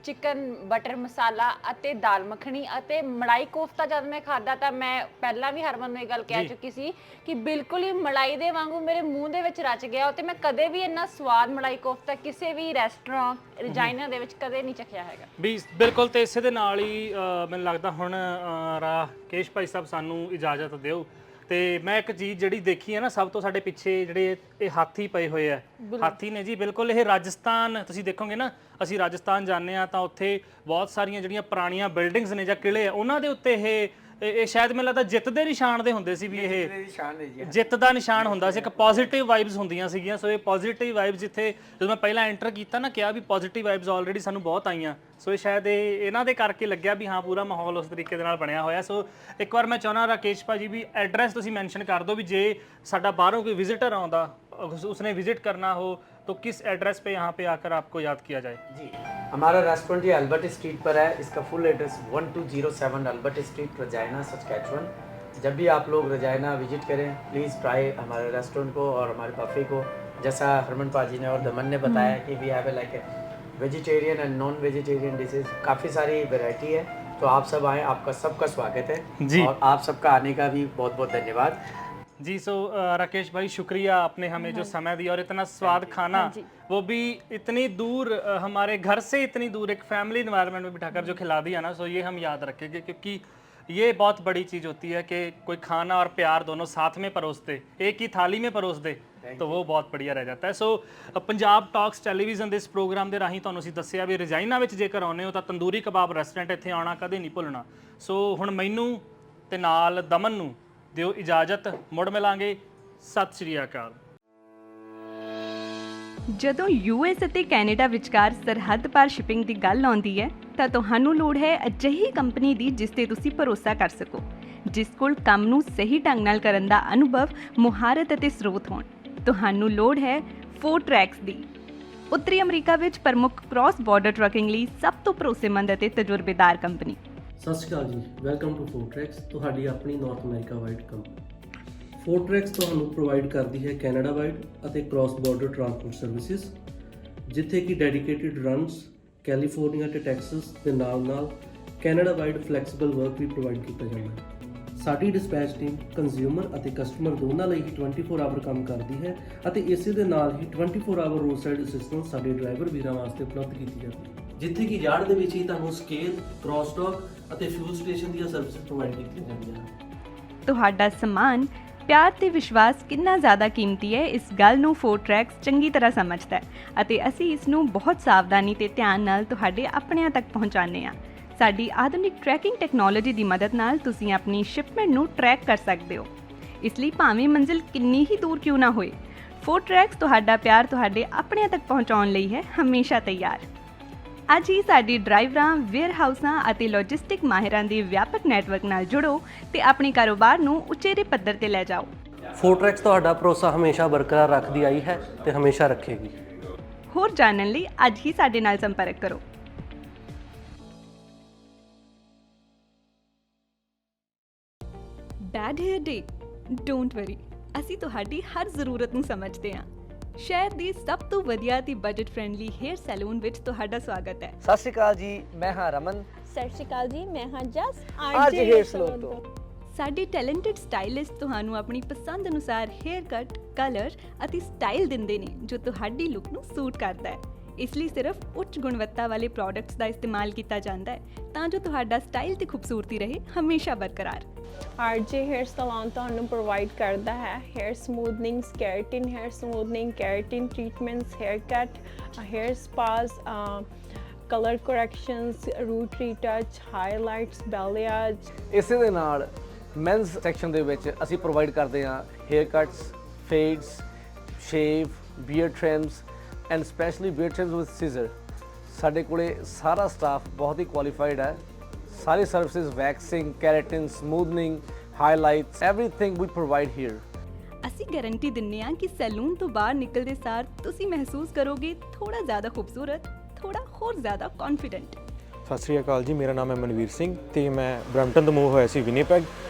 ਚਿਕਨ ਬਟਰ ਮਸਾਲਾ ਅਤੇ ਦਾਲ ਮੱਖਣੀ। ਅਤੇ ਮਲਾਈ ਕੋਫਤਾ ਜਦ ਮੈਂ ਖਾਦਾ ਤਾਂ ਮੈਂ ਪਹਿਲਾਂ ਵੀ ਹਰਮਨ ਨੂੰ ਇਹ ਗੱਲ ਕਹਿ ਚੁੱਕੀ ਸੀ ਕਿ ਬਿਲਕੁਲ ਹੀ ਮਲਾਈ ਦੇ ਵਾਂਗੂ ਮੇਰੇ ਮੂੰਹ ਦੇ ਵਿੱਚ ਰਚ ਗਿਆ। ਤੇ ਮੈਂ ਕਦੇ ਵੀ ਇੰਨਾ ਸਵਾਦ ਮਲਾਈ ਕੋਫਤਾ ਕਿਸੇ ਵੀ ਰੈਸਟੋਰੈਂਟ ਰਜਾਈਨਾ ਦੇ ਵਿੱਚ ਕਦੇ ਨਹੀਂ ਚਖਿਆ ਹੈਗਾ।
ਵੀ ਬਿਲਕੁਲ। ਤੇ ਇਸੇ ਦੇ ਨਾਲ ਹੀ ਮੈਨੂੰ ਲੱਗਦਾ ਹੁਣ ਰਾਕੇਸ਼ ਭਾਈ ਸਾਹਿਬ ਸਾਨੂੰ ਇਜਾਜ਼ਤ ਦਿਓ। ਤੇ ਮੈਂ ਇੱਕ ਚੀਜ਼ ਜਿਹੜੀ ਦੇਖੀ ਹੈ ਨਾ, ਸਭ ਤੋਂ ਸਾਡੇ ਪਿੱਛੇ ਜਿਹੜੇ ਇਹ ਹਾਥੀ ਪਏ ਹੋਏ ਆ, ਹਾਥੀ ਨੇ ਜੀ ਬਿਲਕੁਲ। ਇਹ ਰਾਜਸਥਾਨ ਤੁਸੀਂ ਦੇਖੋਗੇ ਨਾ, ਅਸੀਂ ਰਾਜਸਥਾਨ ਜਾਂਦੇ ਆ ਤਾਂ ਉੱਥੇ ਬਹੁਤ ਸਾਰੀਆਂ ਜਿਹੜੀਆਂ ਪੁਰਾਣੀਆਂ ਬਿਲਡਿੰਗਸ ਨੇ ਜਾਂ ਕਿਲੇ ਆ, ਉਹਨਾਂ ਦੇ ਉੱਤੇ ਇਹ ਇਹ ਸ਼ਾਇਦ ਮੈਨੂੰ ਲੱਗਦਾ ਜਿੱਤ ਦੇ ਨਿਸ਼ਾਨ ਦੇ ਹੁੰਦੇ ਸੀ ਵੀ ਇਹ
निशान है जी
ਜਿੱਤ ਦਾ ਨਿਸ਼ਾਨ ਹੁੰਦਾ ਸੀ, ਇੱਕ ਪੋਜ਼ਿਟਿਵ ਵਾਈਬਸ ਹੁੰਦੀਆਂ ਸੀਗੀਆਂ। ਸੋ ਇਹ ਪੋਜ਼ਿਟਿਵ ਵਾਈਬਸ ਜਿੱਥੇ ਜਦੋਂ ਮੈਂ ਪਹਿਲਾਂ ਐਂਟਰ ਕੀਤਾ ਨਾ ਕਿਹਾ ਵੀ ਪੋਜ਼ਿਟਿਵ ਵਾਈਬਸ ਆਲਰੇਡੀ ਸਾਨੂੰ ਬਹੁਤ ਆਈਆਂ। ਸੋ ਇਹ ਸ਼ਾਇਦ ਇਹਨਾਂ ਦੇ ਕਰਕੇ ਲੱਗਿਆ ਵੀ ਹਾਂ ਪੂਰਾ ਮਾਹੌਲ ਉਸ ਤਰੀਕੇ ਦੇ ਨਾਲ ਬਣਿਆ ਹੋਇਆ। ਸੋ ਇੱਕ ਵਾਰ ਮੈਂ ਚਾਹੁੰਦਾ ਰਾਕੇਸ਼ ਭਾਜੀ ਵੀ ਐਡਰੈਸ ਤੁਸੀਂ ਮੈਂਸ਼ਨ ਕਰ ਦਿਓ ਵੀ ਜੇ ਸਾਡਾ ਬਾਹਰੋਂ ਕੋਈ ਵਿਜ਼ਿਟਰ ਆਉਂਦਾ उसने विजिट करना हो तो किस एड्रेस पे यहाँ पे आकर आपको याद किया जाए?
जी हमारा रेस्टोरेंट ये अल्बर्ट स्ट्रीट पर है। इसका full address 1207 Albert street Regina Saskatchewan. जब भी आप लोग रजाइना विजिट करें प्लीज़ ट्राई हमारे रेस्टोरेंट को और हमारे बफे को। जैसा हरमन पाजी ने और दमन ने बताया कि we have like vegetarian and non vegetarian dishes, काफ़ी सारी वैरायटी है। तो आप सब आएँ, आपका सबका स्वागत है
जी।
और आप सबका आने का भी बहुत बहुत धन्यवाद
जी। सो राकेश भाई शुक्रिया, आपने हमें जो समय दिया और इतना स्वाद खाना, वो भी इतनी दूर हमारे घर से इतनी दूर एक फैमिली इन्वायरमेंट में बिठाकर जो खिला दिया ना, सो ये हम याद रखेंगे क्योंकि ये बहुत बड़ी चीज़ होती है कि कोई खाना और प्यार दोनों साथ में परोस दे, एक ही थाली में परोस दे तो वो बहुत बढ़िया रह जाता है। सो पंजाब टॉक्स ਟੈਲੀਵਿਜ਼ਨ ਦੇ ਇਸ ਪ੍ਰੋਗਰਾਮ ਦੇ ਰਾਹੀਂ ਤੁਹਾਨੂੰ ਅਸੀਂ ਦੱਸਿਆ ਵੀ ਰਜਾਈਨਾ ਵਿੱਚ ਜੇਕਰ ਆਉਂਦੇ ਹੋ ਤਾਂ ਤੰਦੂਰੀ ਕਬਾਬ ਰੈਸਟੋਰੈਂਟ ਇੱਥੇ ਆਉਣਾ ਕਦੇ ਨਹੀਂ ਭੁੱਲਣਾ। ਸੋ ਹੁਣ ਮੈਨੂੰ ਤੇ ਨਾਲ ਦਮਨ ਨੂੰ ਦਿਓ ਇਜਾਜ਼ਤ, ਮੁੜ ਮਿਲਾਂਗੇ। ਸਤਿ ਸ਼੍ਰੀ ਅਕਾਲ।
ਜਦੋਂ ਯੂਐਸ ਅਤੇ ਕੈਨੇਡਾ ਵਿਚਕਾਰ ਸਰਹੱਦ ਪਾਰ ਸ਼ਿਪਿੰਗ ਦੀ ਗੱਲ ਆਉਂਦੀ ਹੈ ਤਾਂ ਤੁਹਾਨੂੰ ਲੋੜ ਹੈ ਅਜਿਹੀ ਕੰਪਨੀ ਦੀ ਜਿਸ ਤੇ ਤੁਸੀਂ ਭਰੋਸਾ ਕਰ ਸਕੋ, ਜਿਸ ਕੋਲ ਕੰਮ ਨੂੰ ਸਹੀ ਢੰਗ ਨਾਲ ਕਰਨ ਦਾ ਅਨੁਭਵ, ਮੁਹਾਰਤ ਅਤੇ ਸਰੋਤ ਹੋਣ। ਤੁਹਾਨੂੰ ਲੋੜ ਹੈ ਫੋਰਟਰੈਕਸ ਦੀ। ਉੱਤਰੀ ਅਮਰੀਕਾ ਵਿੱਚ ਪ੍ਰਮੁੱਖ ਕ੍ਰਾਸ ਬਾਰਡਰ ਟਰੱਕਿੰਗ ਲਈ ਸਭ ਤੋਂ ਭਰੋਸੇਮੰਦ ਅਤੇ ਤਜਰਬੇਦਾਰ ਕੰਪਨੀ।
ਸਤਿ ਸ਼੍ਰੀ ਅਕਾਲ ਜੀ, ਵੈਲਕਮ ਟੂ ਫੋਰਟਰੈਕਸ, ਤੁਹਾਡੀ ਆਪਣੀ ਨਾਰਥ ਅਮਰੀਕਾ ਵਾਈਡ ਕੰਪਨੀ। ਫੋਰਟਰੈਕਸ ਤੁਹਾਨੂੰ ਪ੍ਰੋਵਾਈਡ ਕਰਦੀ ਹੈ ਕੈਨੇਡਾ ਵਾਈਡ ਅਤੇ ਕ੍ਰਾਸ ਬਾਰਡਰ ਟਰਾਂਸਪੋਰਟ ਸਰਵਿਸਿਜ਼, ਜਿੱਥੇ ਕਿ ਡੈਡੀਕੇਟਿਡ ਰਨਸ ਕੈਲੀਫੋਰਨੀਆ ਤੇ ਟੈਕਸਸ ਦੇ ਨਾਲ ਕੈਨੇਡਾ ਵਾਈਡ ਫਲੈਕਸੀਬਲ ਵਰਕ ਵੀ ਪ੍ਰੋਵਾਈਡ ਕੀਤਾ ਜਾਂਦਾ ਹੈ। ਸਾਡੀ ਡਿਸਪੈਚ ਟੀਮ ਕੰਜ਼ਿਊਮਰ ਅਤੇ ਕਸਟਮਰ ਦੋਨਾਂ ਲਈ ਹੀ 24 ਆਵਰ ਕੰਮ ਕਰਦੀ ਹੈ ਅਤੇ ਇਸੇ ਦੇ ਨਾਲ ਹੀ 24 ਆਵਰ ਰੋਡ ਸਾਈਡ ਅਸਿਸਟੈਂਸ ਸਾਡੇ ਡਰਾਈਵਰ ਵੀਰਾਂ ਵਾਸਤੇ ਉਪਲਬਧ ਕੀਤੀ ਜਾਂਦੀ ਹੈ, ਜਿੱਥੇ ਕਿ ਯਾਰਡ ਦੇ ਵਿੱਚ ਹੀ ਤੁਹਾਨੂੰ ਸਕੇਲ, ਕ੍ਰਾਸ ਟਾਕ ਅਤੇ ਫਿਊਲ ਸਟੇਸ਼ਨ ਦੀਆਂ ਸਰਵਿਸਿਜ਼ ਪ੍ਰੋਵਾਈਡ ਕੀਤੀਆਂ ਜਾਂਦੀਆਂ ਹਨ।
ਤੁਹਾਡਾ ਸਮਾਨ, ਪਿਆਰ ਤੇ ਵਿਸ਼ਵਾਸ ਕਿੰਨਾ ਜ਼ਿਆਦਾ ਕੀਮਤੀ ਹੈ, ਇਸ ਗੱਲ ਨੂੰ ਫੋਰਟਰੈਕਸ ਚੰਗੀ ਤਰ੍ਹਾਂ ਸਮਝਦਾ ਹੈ ਅਤੇ ਅਸੀਂ ਇਸ ਨੂੰ ਬਹੁਤ ਸਾਵਧਾਨੀ ਤੇ ਧਿਆਨ ਨਾਲ ਤੁਹਾਡੇ ਆਪਣਿਆਂ ਤੱਕ ਪਹੁੰਚਾਉਂਦੇ ਹਾਂ। ਸਾਡੀ ਆਧੁਨਿਕ ਟਰੈਕਿੰਗ ਟੈਕਨੋਲੋਜੀ ਦੀ ਮਦਦ ਨਾਲ ਤੁਸੀਂ ਆਪਣੀ ਸ਼ਿਪਮੈਂਟ ਨੂੰ ਟਰੈਕ ਕਰ ਸਕਦੇ ਹੋ। ਇਸ ਲਈ ਭਾਵੇਂ ਮੰਜ਼ਿਲ ਕਿੰਨੀ ਹੀ ਦੂਰ ਕਿਉਂ ਨਾ ਹੋਏ, ਫੋਰਟਰੈਕਸ ਤੁਹਾਡਾ ਪਿਆਰ ਤੁਹਾਡੇ ਆਪਣਿਆਂ ਤੱਕ ਪਹੁੰਚਾਉਣ ਲਈ ਹੈ ਹਮੇਸ਼ਾ ਤਿਆਰ। ਅੱਜ ਹੀ ਸਾਡੀ ਡਰਾਈਵਰਾਂ, ਵੇਅਰਹਾਊਸਾਂ ਅਤੇ ਲੌਜਿਸਟਿਕ ਮਾਹਿਰਾਂ ਦੇ ਵਿਆਪਕ ਨੈਟਵਰਕ ਨਾਲ ਜੁੜੋ ਤੇ ਆਪਣੇ ਕਾਰੋਬਾਰ ਨੂੰ ਉਚੇਰੇ ਪੱਧਰ ਤੇ ਲੈ ਜਾਓ।
ਫੋਰਟਰੈਕਸ ਤੁਹਾਡਾ ਭਰੋਸਾ ਹਮੇਸ਼ਾ ਬਰਕਰਾਰ ਰੱਖਦੀ ਆਈ ਹੈ ਤੇ ਹਮੇਸ਼ਾ ਰੱਖੇਗੀ।
ਹੋਰ ਜਾਣਨ ਲਈ ਅੱਜ ਹੀ ਸਾਡੇ ਨਾਲ ਸੰਪਰਕ ਕਰੋ। Bad hair day? Don't worry, ਅਸੀਂ ਤੁਹਾਡੀ ਹਰ ਜ਼ਰੂਰਤ ਨੂੰ ਸਮਝਦੇ ਹਾਂ। ਸ਼ਹਿਰ ਦੀ ਸਭ ਤੋਂ ਵਧੀਆ ਤੇ ਬਜਟ ਫ੍ਰੈਂਡਲੀ ਹੇਅਰ ਸੈਲੂਨ ਵਿੱਚ ਤੁਹਾਡਾ ਸਵਾਗਤ ਹੈ।
ਸਤਿ ਸ਼੍ਰੀ ਅਕਾਲ ਜੀ, ਮੈਂ ਹਾਂ ਰਮਨ।
ਸਤਿ ਸ਼੍ਰੀ ਅਕਾਲ ਜੀ, ਮੈਂ ਹਾਂ ਜਸ
ਆਰਜੇ ਹੇਅਰ ਸਲੂਨ ਤੋਂ।
ਸਾਡੇ ਟੈਲੈਂਟਡ ਸਟਾਈਲਿਸਟ ਤੁਹਾਨੂੰ ਆਪਣੀ ਪਸੰਦ ਅਨੁਸਾਰ ਹੇਅਰ ਕੱਟ, ਕਲਰ ਅਤੇ ਸਟਾਈਲ ਦਿੰਦੇ ਨੇ ਜੋ ਤੁਹਾਡੀ ਲੁੱਕ ਨੂੰ ਸੂਟ ਕਰਦਾ ਹੈ। ਇਸ ਲਈ ਸਿਰਫ ਉੱਚ ਗੁਣਵੱਤਾ ਵਾਲੇ ਪ੍ਰੋਡਕਟਸ ਦਾ ਇਸਤੇਮਾਲ ਕੀਤਾ ਜਾਂਦਾ ਹੈ ਤਾਂ ਜੋ ਤੁਹਾਡਾ ਸਟਾਈਲ ਤੇ ਖੂਬਸੂਰਤੀ ਰਹੇ ਹਮੇਸ਼ਾ ਬਰਕਰਾਰ।
ਆਰਜੇ ਹੇਅਰ ਸਲੂਨ ਤੁਹਾਨੂੰ ਪ੍ਰੋਵਾਈਡ ਕਰਦਾ ਹੈ hair smoothening, keratin hair smoothening, keratin treatments, hair cut, hair spas, colour corrections, root retouch, highlights, balayage.
ਇਸੇ ਦੇ ਨਾਲ ਮੈਨਸ ਸੈਕਸ਼ਨ ਦੇ ਵਿੱਚ ਅਸੀਂ ਪ੍ਰੋਵਾਈਡ ਕਰਦੇ ਹਾਂ hair cuts, fades, shave, beard trims and specially beard trims with scissor. ਸਾਡੇ ਕੋਲੇ ਸਾਰਾ ਸਟਾਫ ਬਹੁਤ ਹੀ ਕੁਆਲੀਫਾਈਡ ਹੈ। ਸਾਰੀ services, waxing, keratin, smoothening, highlights, everything we provide here.
ਅਸੀਂ ਗਾਰੰਟੀ ਦਿੰਦੇ ਹਾਂ ਕਿ ਸੈਲੂਨ ਤੋਂ ਬਾਹਰ ਨਿਕਲਦੇ ਸਾਰ ਤੁਸੀਂ ਮਹਿਸੂਸ ਕਰੋਗੇ ਥੋੜਾ ਜ਼ਿਆਦਾ ਖੂਬਸੂਰਤ, ਥੋੜਾ ਹੋਰ ਜ਼ਿਆਦਾ ਕੌਨਫੀਡੈਂਟ।
ਸਤਿ ਸ਼੍ਰੀ ਅਕਾਲ ਜੀ, ਮੇਰਾ ਨਾਮ ਹੈ ਮਨਵੀਰ ਸਿੰਘ ਤੇ ਮੈਂ ਬਰੈਂਪਟਨ ਤੋਂ ਮੂਵ ਹੋਇਆ ਸੀ ਵਿਨੀਪੈਗ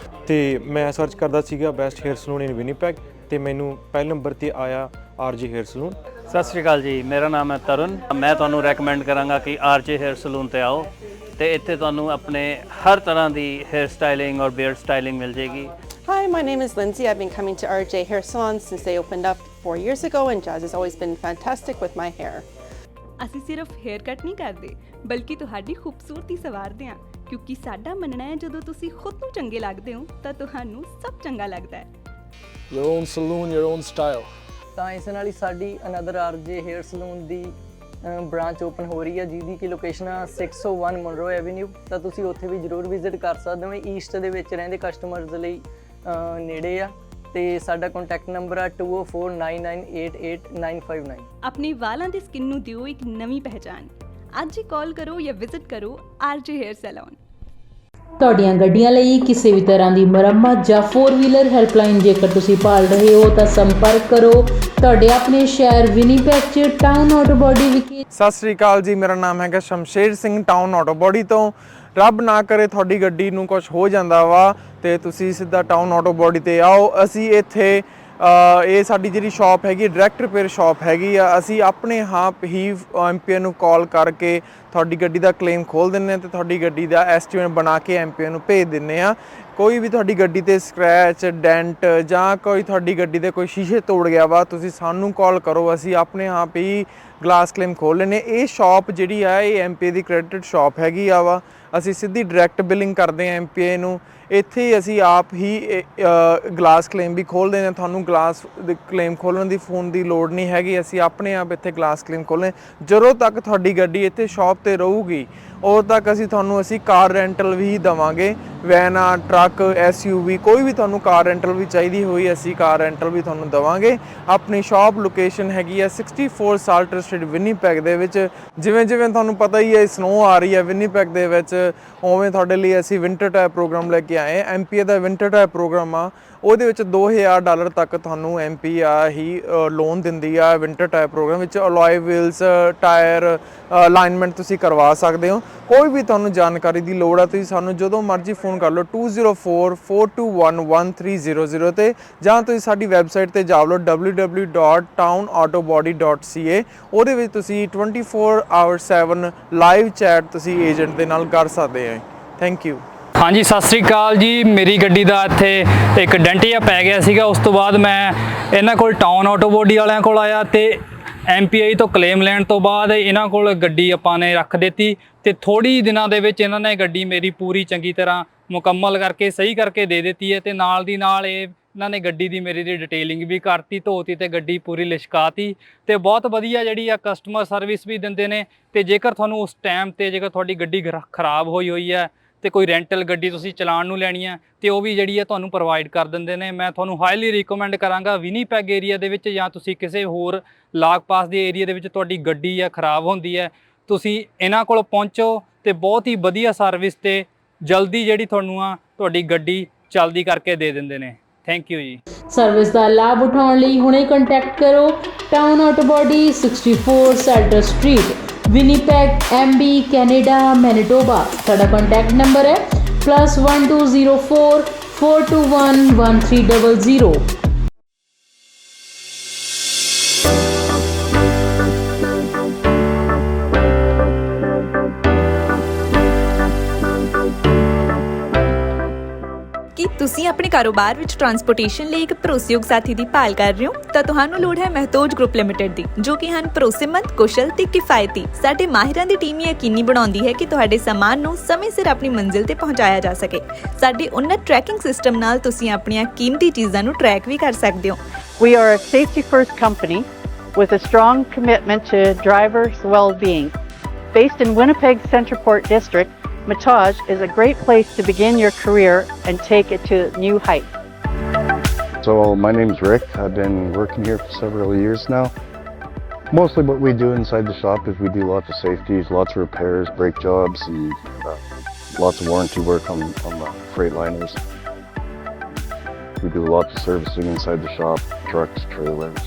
ਤੇ ਮੈਂ ਸਰਚ ਕਰਦਾ ਸੀਗਾ ਬੈਸਟ ਹੇਅਰ ਸਲੂਨ ਇਨ ਵਿਨੀਪੈਗ ਤੇ ਮੈਨੂੰ ਪਹਿਲੇ ਨੰਬਰ ਤੇ ਆਇਆ ਆਰਜੇ ਹੇਅਰ ਸਲੂਨ।
ਸਤਿ ਸ਼੍ਰੀ ਅਕਾਲ ਜੀ, ਮੇਰਾ ਨਾਮ ਹੈ ਤਰੁਣ। ਮੈਂ ਤੁਹਾਨੂੰ ਰეკਮੈਂਡ ਕਰਾਂਗਾ ਕਿ ਆਰਜੇ ਹੇਅਰ ਸਲੂਨ ਤੇ ਆਓ ਤੇ ਇੱਥੇ ਤੁਹਾਨੂੰ ਆਪਣੇ ਹਰ ਤਰ੍ਹਾਂ ਦੀ ਹੇਅਰ ਸਟਾਈਲਿੰਗ ਔਰ ਬੀਅਰਡ ਸਟਾਈਲਿੰਗ ਮਿਲ ਜੇਗੀ।
Hi, my name is Lindsay. I've been coming to RJ Hair Salon since they opened up 4 years ago and Jazz has always been fantastic with my hair.
ਅਸੀਂ ਸਿਰਫ hair cut ਨਹੀਂ ਕਰਦੇ ਬਲਕਿ ਤੁਹਾਡੀ ਖੂਬਸੂਰਤੀ ਸਵਾਰਦੇ ਹਾਂ ਕਿਉਂਕਿ ਸਾਡਾ ਮੰਨਣਾ ਹੈ ਜਦੋਂ ਤੁਸੀਂ ਖੁਦ ਨੂੰ ਚੰਗੇ ਲੱਗਦੇ ਹੋ ਤਾਂ ਤੁਹਾਨੂੰ ਸਭ ਚੰਗਾ ਲੱਗਦਾ ਹੈ।
Your own saloon, your own style.
ਤਾਂ ਇਸ ਨਾਲ ਹੀ ਸਾਡੀ ਅਨਦਰ ਆਰਜੇ ਹੇਅਰ ਸਲੂਨ ਦੀ
ਬ੍ਰਾਂਚ ਓਪਨ ਹੋ ਰਹੀ ਹੈ ਜਿਹਦੀ ਕਿ ਲੋਕੇਸ਼ਨ ਆ 601 ਮਨਰੋ ਐਵੀਨਿਊ, ਤਾਂ ਤੁਸੀਂ ਉੱਥੇ ਵੀ ਜ਼ਰੂਰ ਵਿਜ਼ਿਟ ਕਰ ਸਕਦੇ ਹੋ। ਈਸਟ ਦੇ ਵਿੱਚ ਰਹਿੰਦੇ ਕਸਟਮਰਸ ਲਈ ਨੇੜੇ ਆ। ਤੇ ਸਾਡਾ ਕੰਟੈਕਟ ਨੰਬਰ ਆ 2049988959।
ਆਪਣੇ ਵਾਲਾਂ ਦੀ ਸਕਿਨ ਨੂੰ ਦਿਓ ਇੱਕ ਨਵੀਂ ਪਹਿਚਾਨ। ਅੱਜ ਹੀ ਕਾਲ ਕਰੋ ਜਾਂ ਵਿਜ਼ਿਟ ਕਰੋ RJ ਹੇਅਰ ਸੈਲੂਨ।
ਤੁਹਾਡੀਆਂ ਗੱਡੀਆਂ ਲਈ ਕਿਸੇ ਵੀ ਤਰ੍ਹਾਂ ਦੀ ਮੁਰੰਮਤ ਜਾਂ 4 ਵੀਲਰ ਹੈਲਪਲਾਈਨ ਜੇਕਰ ਤੁਸੀਂ ਭਾਲ ਰਹੇ ਹੋ ਤਾਂ ਸੰਪਰਕ ਕਰੋ ਤੁਹਾਡੇ ਆਪਣੇ ਸ਼ਹਿਰ ਵਿਨੀਪੈਗ 'ਚ ਟਾਊਨ ਆਟੋ ਬਾਡੀ ਵਿਖੇ।
ਸਤਿ ਸ੍ਰੀ ਅਕਾਲ ਜੀ, ਮੇਰਾ ਨਾਮ ਹੈਗਾ Shamsher Singh, town auto body ਤੋਂ। ਰੱਬ ਨਾ ਕਰੇ ਤੁਹਾਡੀ ਗੱਡੀ ਨੂੰ ਕੁਝ ਹੋ ਜਾਂਦਾ ਵਾ ਤੇ ਤੁਸੀਂ ਸਿੱਧਾ ਟਾਊਨ ਆਟੋ ਬਾਡੀ ਤੇ ਆਓ। ਅਸੀਂ ਇੱਥੇ ਇਹ ਸਾਡੀ ਜਿਹੜੀ ਸ਼ਾਪ ਹੈਗੀ ਡਾਇਰੈਕਟ ਰਿਪੇਅਰ ਸ਼ਾਪ ਹੈਗੀ ਆ। ਅਸੀਂ ਆਪਣੇ ਆਪ ਹੀ ਐਮਪੀਏ ਨੂੰ ਕਾਲ ਕਰਕੇ ਤੁਹਾਡੀ ਗੱਡੀ ਦਾ ਕਲੇਮ ਖੋਲ੍ਹ ਦਿੰਦੇ ਹਾਂ ਤੇ ਤੁਹਾਡੀ ਗੱਡੀ ਦਾ ਐਸਟੀਮੇਟ ਬਣਾ ਕੇ ਐਮਪੀਏ ਨੂੰ ਭੇਜ ਦਿੰਦੇ ਹਾਂ। ਕੋਈ ਵੀ ਤੁਹਾਡੀ ਗੱਡੀ ਤੇ ਸਕ੍ਰੈਚ, ਡੈਂਟ ਜਾਂ ਕੋਈ ਤੁਹਾਡੀ ਗੱਡੀ ਦੇ ਕੋਈ ਸ਼ੀਸ਼ੇ ਤੋੜ ਗਿਆ ਵਾ, ਤੁਸੀਂ ਸਾਨੂੰ ਕਾਲ ਕਰੋ, ਅਸੀਂ ਆਪਣੇ ਆਪ ਹੀ ਗਲਾਸ ਕਲੇਮ ਖੋਲ੍ਹ ਲੈਂਦੇ। ਇਹ ਸ਼ਾਪ ਜਿਹੜੀ ਆ ਇਹ ਐਮਪੀਏ ਦੀ ਕ੍ਰੈਡਿਟਡ ਸ਼ਾਪ ਹੈਗੀ ਆ ਵਾ। ਅਸੀਂ ਸਿੱਧੀ ਡਾਇਰੈਕਟ ਬਿਲਿੰਗ ਕਰਦੇ ਹਾਂ ਐਮਪੀਏ ਨੂੰ। ਇੱਥੇ ਹੀ ਅਸੀਂ ਆਪ ਹੀ ਗਲਾਸ ਕਲੇਮ ਵੀ ਖੋਲ੍ਹਦੇ ਹਾਂ। ਤੁਹਾਨੂੰ ਗਲਾਸ ਕਲੇਮ ਖੋਲ੍ਹਣ ਦੀ ਫੋਨ ਦੀ ਲੋੜ ਨਹੀਂ ਹੈਗੀ, ਅਸੀਂ ਆਪਣੇ ਆਪ ਇੱਥੇ ਗਲਾਸ ਕਲੇਮ ਖੋਲ੍ਹਦੇ। ਜਦੋਂ ਤੱਕ ਤੁਹਾਡੀ ਗੱਡੀ ਇੱਥੇ ਸ਼ਾਪ 'ਤੇ ਰਹੂਗੀ ਉਦੋਂ ਤੱਕ ਅਸੀਂ ਕਾਰ ਰੈਂਟਲ ਵੀ ਦੇਵਾਂਗੇ। ਵੈਨਾਂ, ਟਰੱਕ, SUV ਕੋਈ ਵੀ ਤੁਹਾਨੂੰ ਕਾਰ ਰੈਂਟਲ ਵੀ ਚਾਹੀਦੀ ਹੋਈ ਅਸੀਂ ਕਾਰ ਰੈਂਟਲ ਵੀ ਤੁਹਾਨੂੰ ਦੇਵਾਂਗੇ। ਆਪਣੀ ਸ਼ਾਪ ਲੋਕੇਸ਼ਨ ਹੈਗੀ ਆ 64 ਸਾਲਟਰ ਸਟਰੀਟ ਵਿਨੀਪੈਗ ਦੇ ਵਿੱਚ। ਜਿਵੇਂ ਤੁਹਾਨੂੰ ਪਤਾ ਹੀ ਹੈ ਸਨੋ ਆ ਰਹੀ ਹੈ ਵਿਨੀਪੈਗ ਦੇ ਵਿੱਚ, ਉਵੇਂ ਤੁਹਾਡੇ ਲਈ ਅਸੀਂ ਵਿੰਟਰ ਟਾਇਰ ਪ੍ਰੋਗਰਾਮ ਲੈ ਕੇ ਆਏ। ਐਮਪੀਏ ਦਾ ਵਿੰਟਰ ਟਾਇਰ ਪ੍ਰੋਗਰਾਮ ਆ, ਉਹਦੇ ਵਿੱਚ $2000 ਤੱਕ ਤੁਹਾਨੂੰ ਐਮਪੀ ਹੀ ਲੋਨ ਦਿੰਦੀ ਆ। ਵਿੰਟਰ ਟਾਇਰ ਪ੍ਰੋਗਰਾਮ ਵਿੱਚ ਅਲੋਏ ਵੀਲਸ, ਟਾਇਰ ਅਲਾਈਨਮੈਂਟ ਤੁਸੀਂ ਕਰਵਾ ਸਕਦੇ ਹੋ। ਕੋਈ ਵੀ ਤੁਹਾਨੂੰ ਜਾਣਕਾਰੀ ਦੀ ਲੋੜ ਆ ਤੁਸੀਂ ਸਾਨੂੰ ਜਦੋਂ ਮਰਜ਼ੀ ਫੋਨ ਕਰ ਲਓ 2044211300 ਤੇ, ਜਾਂ ਤੁਸੀਂ ਸਾਡੀ ਵੈਬਸਾਈਟ ਤੇ ਜਾ ਲਓ www.townautobody.ca। ਉਹਦੇ ਵਿੱਚ ਤੁਸੀਂ 24/7 ਲਾਈਵ ਚੈਟ ਤੁਸੀਂ ਏਜੰਟ ਦੇ ਨਾਲ ਕਰ ਸਕਦੇ ਹੋ। Thank you.
ਹਾਂਜੀ, ਸਤਿ ਸ੍ਰੀ ਅਕਾਲ ਜੀ। ਮੇਰੀ ਗੱਡੀ ਦਾ ਇੱਥੇ ਇੱਕ ਡੈਂਟ ਜਿਹਾ ਪੈ ਗਿਆ ਸੀਗਾ। ਉਸ ਤੋਂ ਬਾਅਦ ਮੈਂ ਇਹਨਾਂ ਕੋਲ ਟਾਊਨ ਆਟੋ ਬਾਡੀ ਵਾਲਿਆਂ ਕੋਲ ਆਇਆ ਤੇ MPI ਤੋਂ ਕਲੇਮ ਲੈਣ ਤੋਂ ਬਾਅਦ ਇਹਨਾਂ ਕੋਲ ਗੱਡੀ ਆਪਾਂ ਨੇ ਰੱਖ ਦਿੱਤੀ ਤੇ ਥੋੜੀ ਦਿਨਾਂ ਦੇ ਵਿੱਚ ਇਹਨਾਂ ਨੇ ਗੱਡੀ ਮੇਰੀ ਪੂਰੀ ਚੰਗੀ ਤਰ੍ਹਾਂ ਮੁਕੰਮਲ ਕਰਕੇ ਸਹੀ ਕਰਕੇ ਦੇ ਦਿੱਤੀ ਹੈ ਤੇ ਨਾਲ ਦੀ ਨਾਲ ਇਹਨਾਂ ਨੇ ਗੱਡੀ ਦੀ ਮੇਰੀ ਦੀ ਡਿਟੇਲਿੰਗ ਵੀ ਕਰਤੀ, ਧੋਤੀ ਤੇ ਗੱਡੀ ਪੂਰੀ ਲਿਸ਼ਕਾਤੀ ਤੇ ਬਹੁਤ ਵਧੀਆ ਜਿਹੜੀ ਆ ਕਸਟਮਰ ਸਰਵਿਸ ਵੀ ਦਿੰਦੇ ਨੇ। ਤੇ ਜੇਕਰ ਤੁਹਾਨੂੰ ਉਸ ਟਾਈਮ ਤੇ ਜੇਕਰ ਤੁਹਾਡੀ ਗੱਡੀ ਖਰਾਬ ਹੋਈ ਹੈ ਤੇ ਕੋਈ ਰੈਂਟਲ ਗੱਡੀ ਤੁਸੀਂ ਚਲਾਉਣ ਨੂੰ ਲੈਣੀ ਹੈ ਤੇ ਉਹ ਵੀ ਜਿਹੜੀ ਹੈ ਤੁਹਾਨੂੰ ਪ੍ਰੋਵਾਈਡ ਕਰ ਦਿੰਦੇ ਨੇ। ਮੈਂ ਤੁਹਾਨੂੰ ਹਾਈਲੀ ਰਿਕਮੈਂਡ ਕਰਾਂਗਾ ਵਿਨੀਪੈਗ ਏਰੀਆ ਦੇ ਵਿੱਚ ਜਾਂ ਤੁਸੀਂ ਕਿਸੇ ਹੋਰ ਲਾਗ ਪਾਸ ਦੇ ਏਰੀਆ ਦੇ ਵਿੱਚ ਤੁਹਾਡੀ ਗੱਡੀ ਆ ਖਰਾਬ ਹੁੰਦੀ ਹੈ, ਤੁਸੀਂ ਇਹਨਾਂ ਕੋਲ ਪਹੁੰਚੋ ਤੇ ਬਹੁਤ ਹੀ ਵਧੀਆ ਸਰਵਿਸ ਤੇ ਜਲਦੀ ਜਿਹੜੀ ਤੁਹਾਨੂੰ ਆ ਤੁਹਾਡੀ ਗੱਡੀ ਚਲਦੀ ਕਰਕੇ ਦੇ ਦਿੰਦੇ ਨੇ। ਥੈਂਕ ਯੂ ਜੀ।
ਸਰਵਿਸ ਦਾ ਲਾਭ ਉਠਾਉਣ ਲਈ ਹੁਣੇ ਕੰਟੈਕਟ ਕਰੋ town auto body 64 Salter street Winnipeg MB Canada Manitoba. ਸਾਡਾ ਕੰਟੈਕਟ ਨੰਬਰ ਹੈ +1204 421 1300।
ਕੀ ਤੁਸੀਂ ਆਪਣੇ ਕਾਰੋਬਾਰ ਵਿੱਚ ਟਰਾਂਸਪੋਰਟੇਸ਼ਨ ਲਈ ਇੱਕ ਭਰੋਸੇਯੋਗ ਸਾਥੀ ਦੀ ਭਾਲ ਕਰ ਰਹੇ ਹੋ ਤਾਂ ਤੁਹਾਨੂੰ ਲੋੜ ਹੈ ਮਹਿਤੋਜ ਗਰੁੱਪ ਲਿਮਟਿਡ ਦੀ, ਜੋ ਕਿ ਹਨ ਭਰੋਸੇਮੰਦ, ਕੁਸ਼ਲ ਤੇ ਕਿਫਾਇਤੀ। ਸਾਡੇ ਮਾਹਿਰਾਂ ਦੀ ਟੀਮ ਯਕੀਨੀ ਬਣਾਉਂਦੀ ਹੈ ਕਿ ਤੁਹਾਡੇ ਸਾਮਾਨ ਨੂੰ ਸਮੇਂ ਸਿਰ ਆਪਣੀ ਮੰਜ਼ਿਲ ਤੇ ਪਹੁੰਚਾਇਆ ਜਾ ਸਕੇ। ਸਾਡੇ ਉન્નਤ ਟਰੈਕਿੰਗ ਸਿਸਟਮ ਨਾਲ ਤੁਸੀਂ ਆਪਣੀਆਂ ਕੀਮਤੀ ਚੀਜ਼ਾਂ ਨੂੰ ਟਰੈਕ ਵੀ ਕਰ ਸਕਦੇ ਹੋ।
We are a safety first company with a strong commitment to drivers' well-being. Based in Winnipeg's Centreport district, Matage is a great place to begin your career and take it to new heights.
So my name's Rick. I've been working here for several years now. Mostly what we do inside the shop is we do lots of safeties, lots of repairs, brake jobs, and lots of warranty work on the Freightliners. We do lots of servicing inside the shop, trucks, trailers,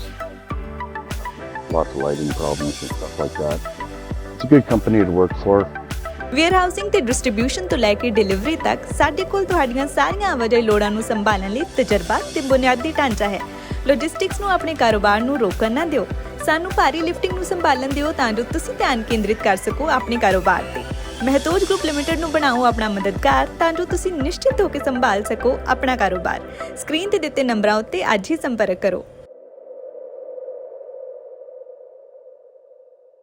lots of lighting problems and stuff like that. It's a good company to work for.
Warehousing ਤੇ distribution ਤੋਂ ਲੈ ਕੇ delivery ਤੱਕ ਸਾਡੇ ਕੋਲ ਤੁਹਾਡੀਆਂ ਸਾਰੀਆਂ ਆਵਾਜਾਈ ਲੋੜਾਂ ਨੂੰ ਸੰਭਾਲਣ ਲਈ ਤਜਰਬਾ ਤੇ ਬੁਨਿਆਦੀ ਢਾਂਚਾ ਹੈ। ਲੌਜਿਸਟਿਕਸ ਨੂੰ ਆਪਣੇ ਕਾਰੋਬਾਰ ਨੂੰ ਰੋਕਣ ਨਾ ਦਿਓ। ਸਾਨੂੰ ਭਾਰੀ ਲਿਫਟਿੰਗ ਨੂੰ ਸੰਭਾਲਣ ਦਿਓ ਤਾਂ ਜੋ ਤੁਸੀਂ ਧਿਆਨ ਕੇਂਦਰਿਤ ਕਰ ਸਕੋ ਆਪਣੇ ਕਾਰੋਬਾਰ ਤੇ। ਮਹਿਤੋਜ ਗਰੁੱਪ ਲਿਮਟਿਡ ਨੂੰ ਬਣਾਓ ਆਪਣਾ ਮਦਦਗਾਰ ਤਾਂ ਜੋ ਤੁਸੀਂ ਨਿਸ਼ਚਿਤ ਹੋ ਕੇ ਸੰਭਾਲ ਸਕੋ ਆਪਣਾ ਕਾਰੋਬਾਰ। ਸਕਰੀਨ ਤੇ ਦਿੱਤੇ ਨੰਬਰਾਂ ਉੱਤੇ ਅੱਜ ਹੀ ਸੰਪਰਕ ਕਰੋ।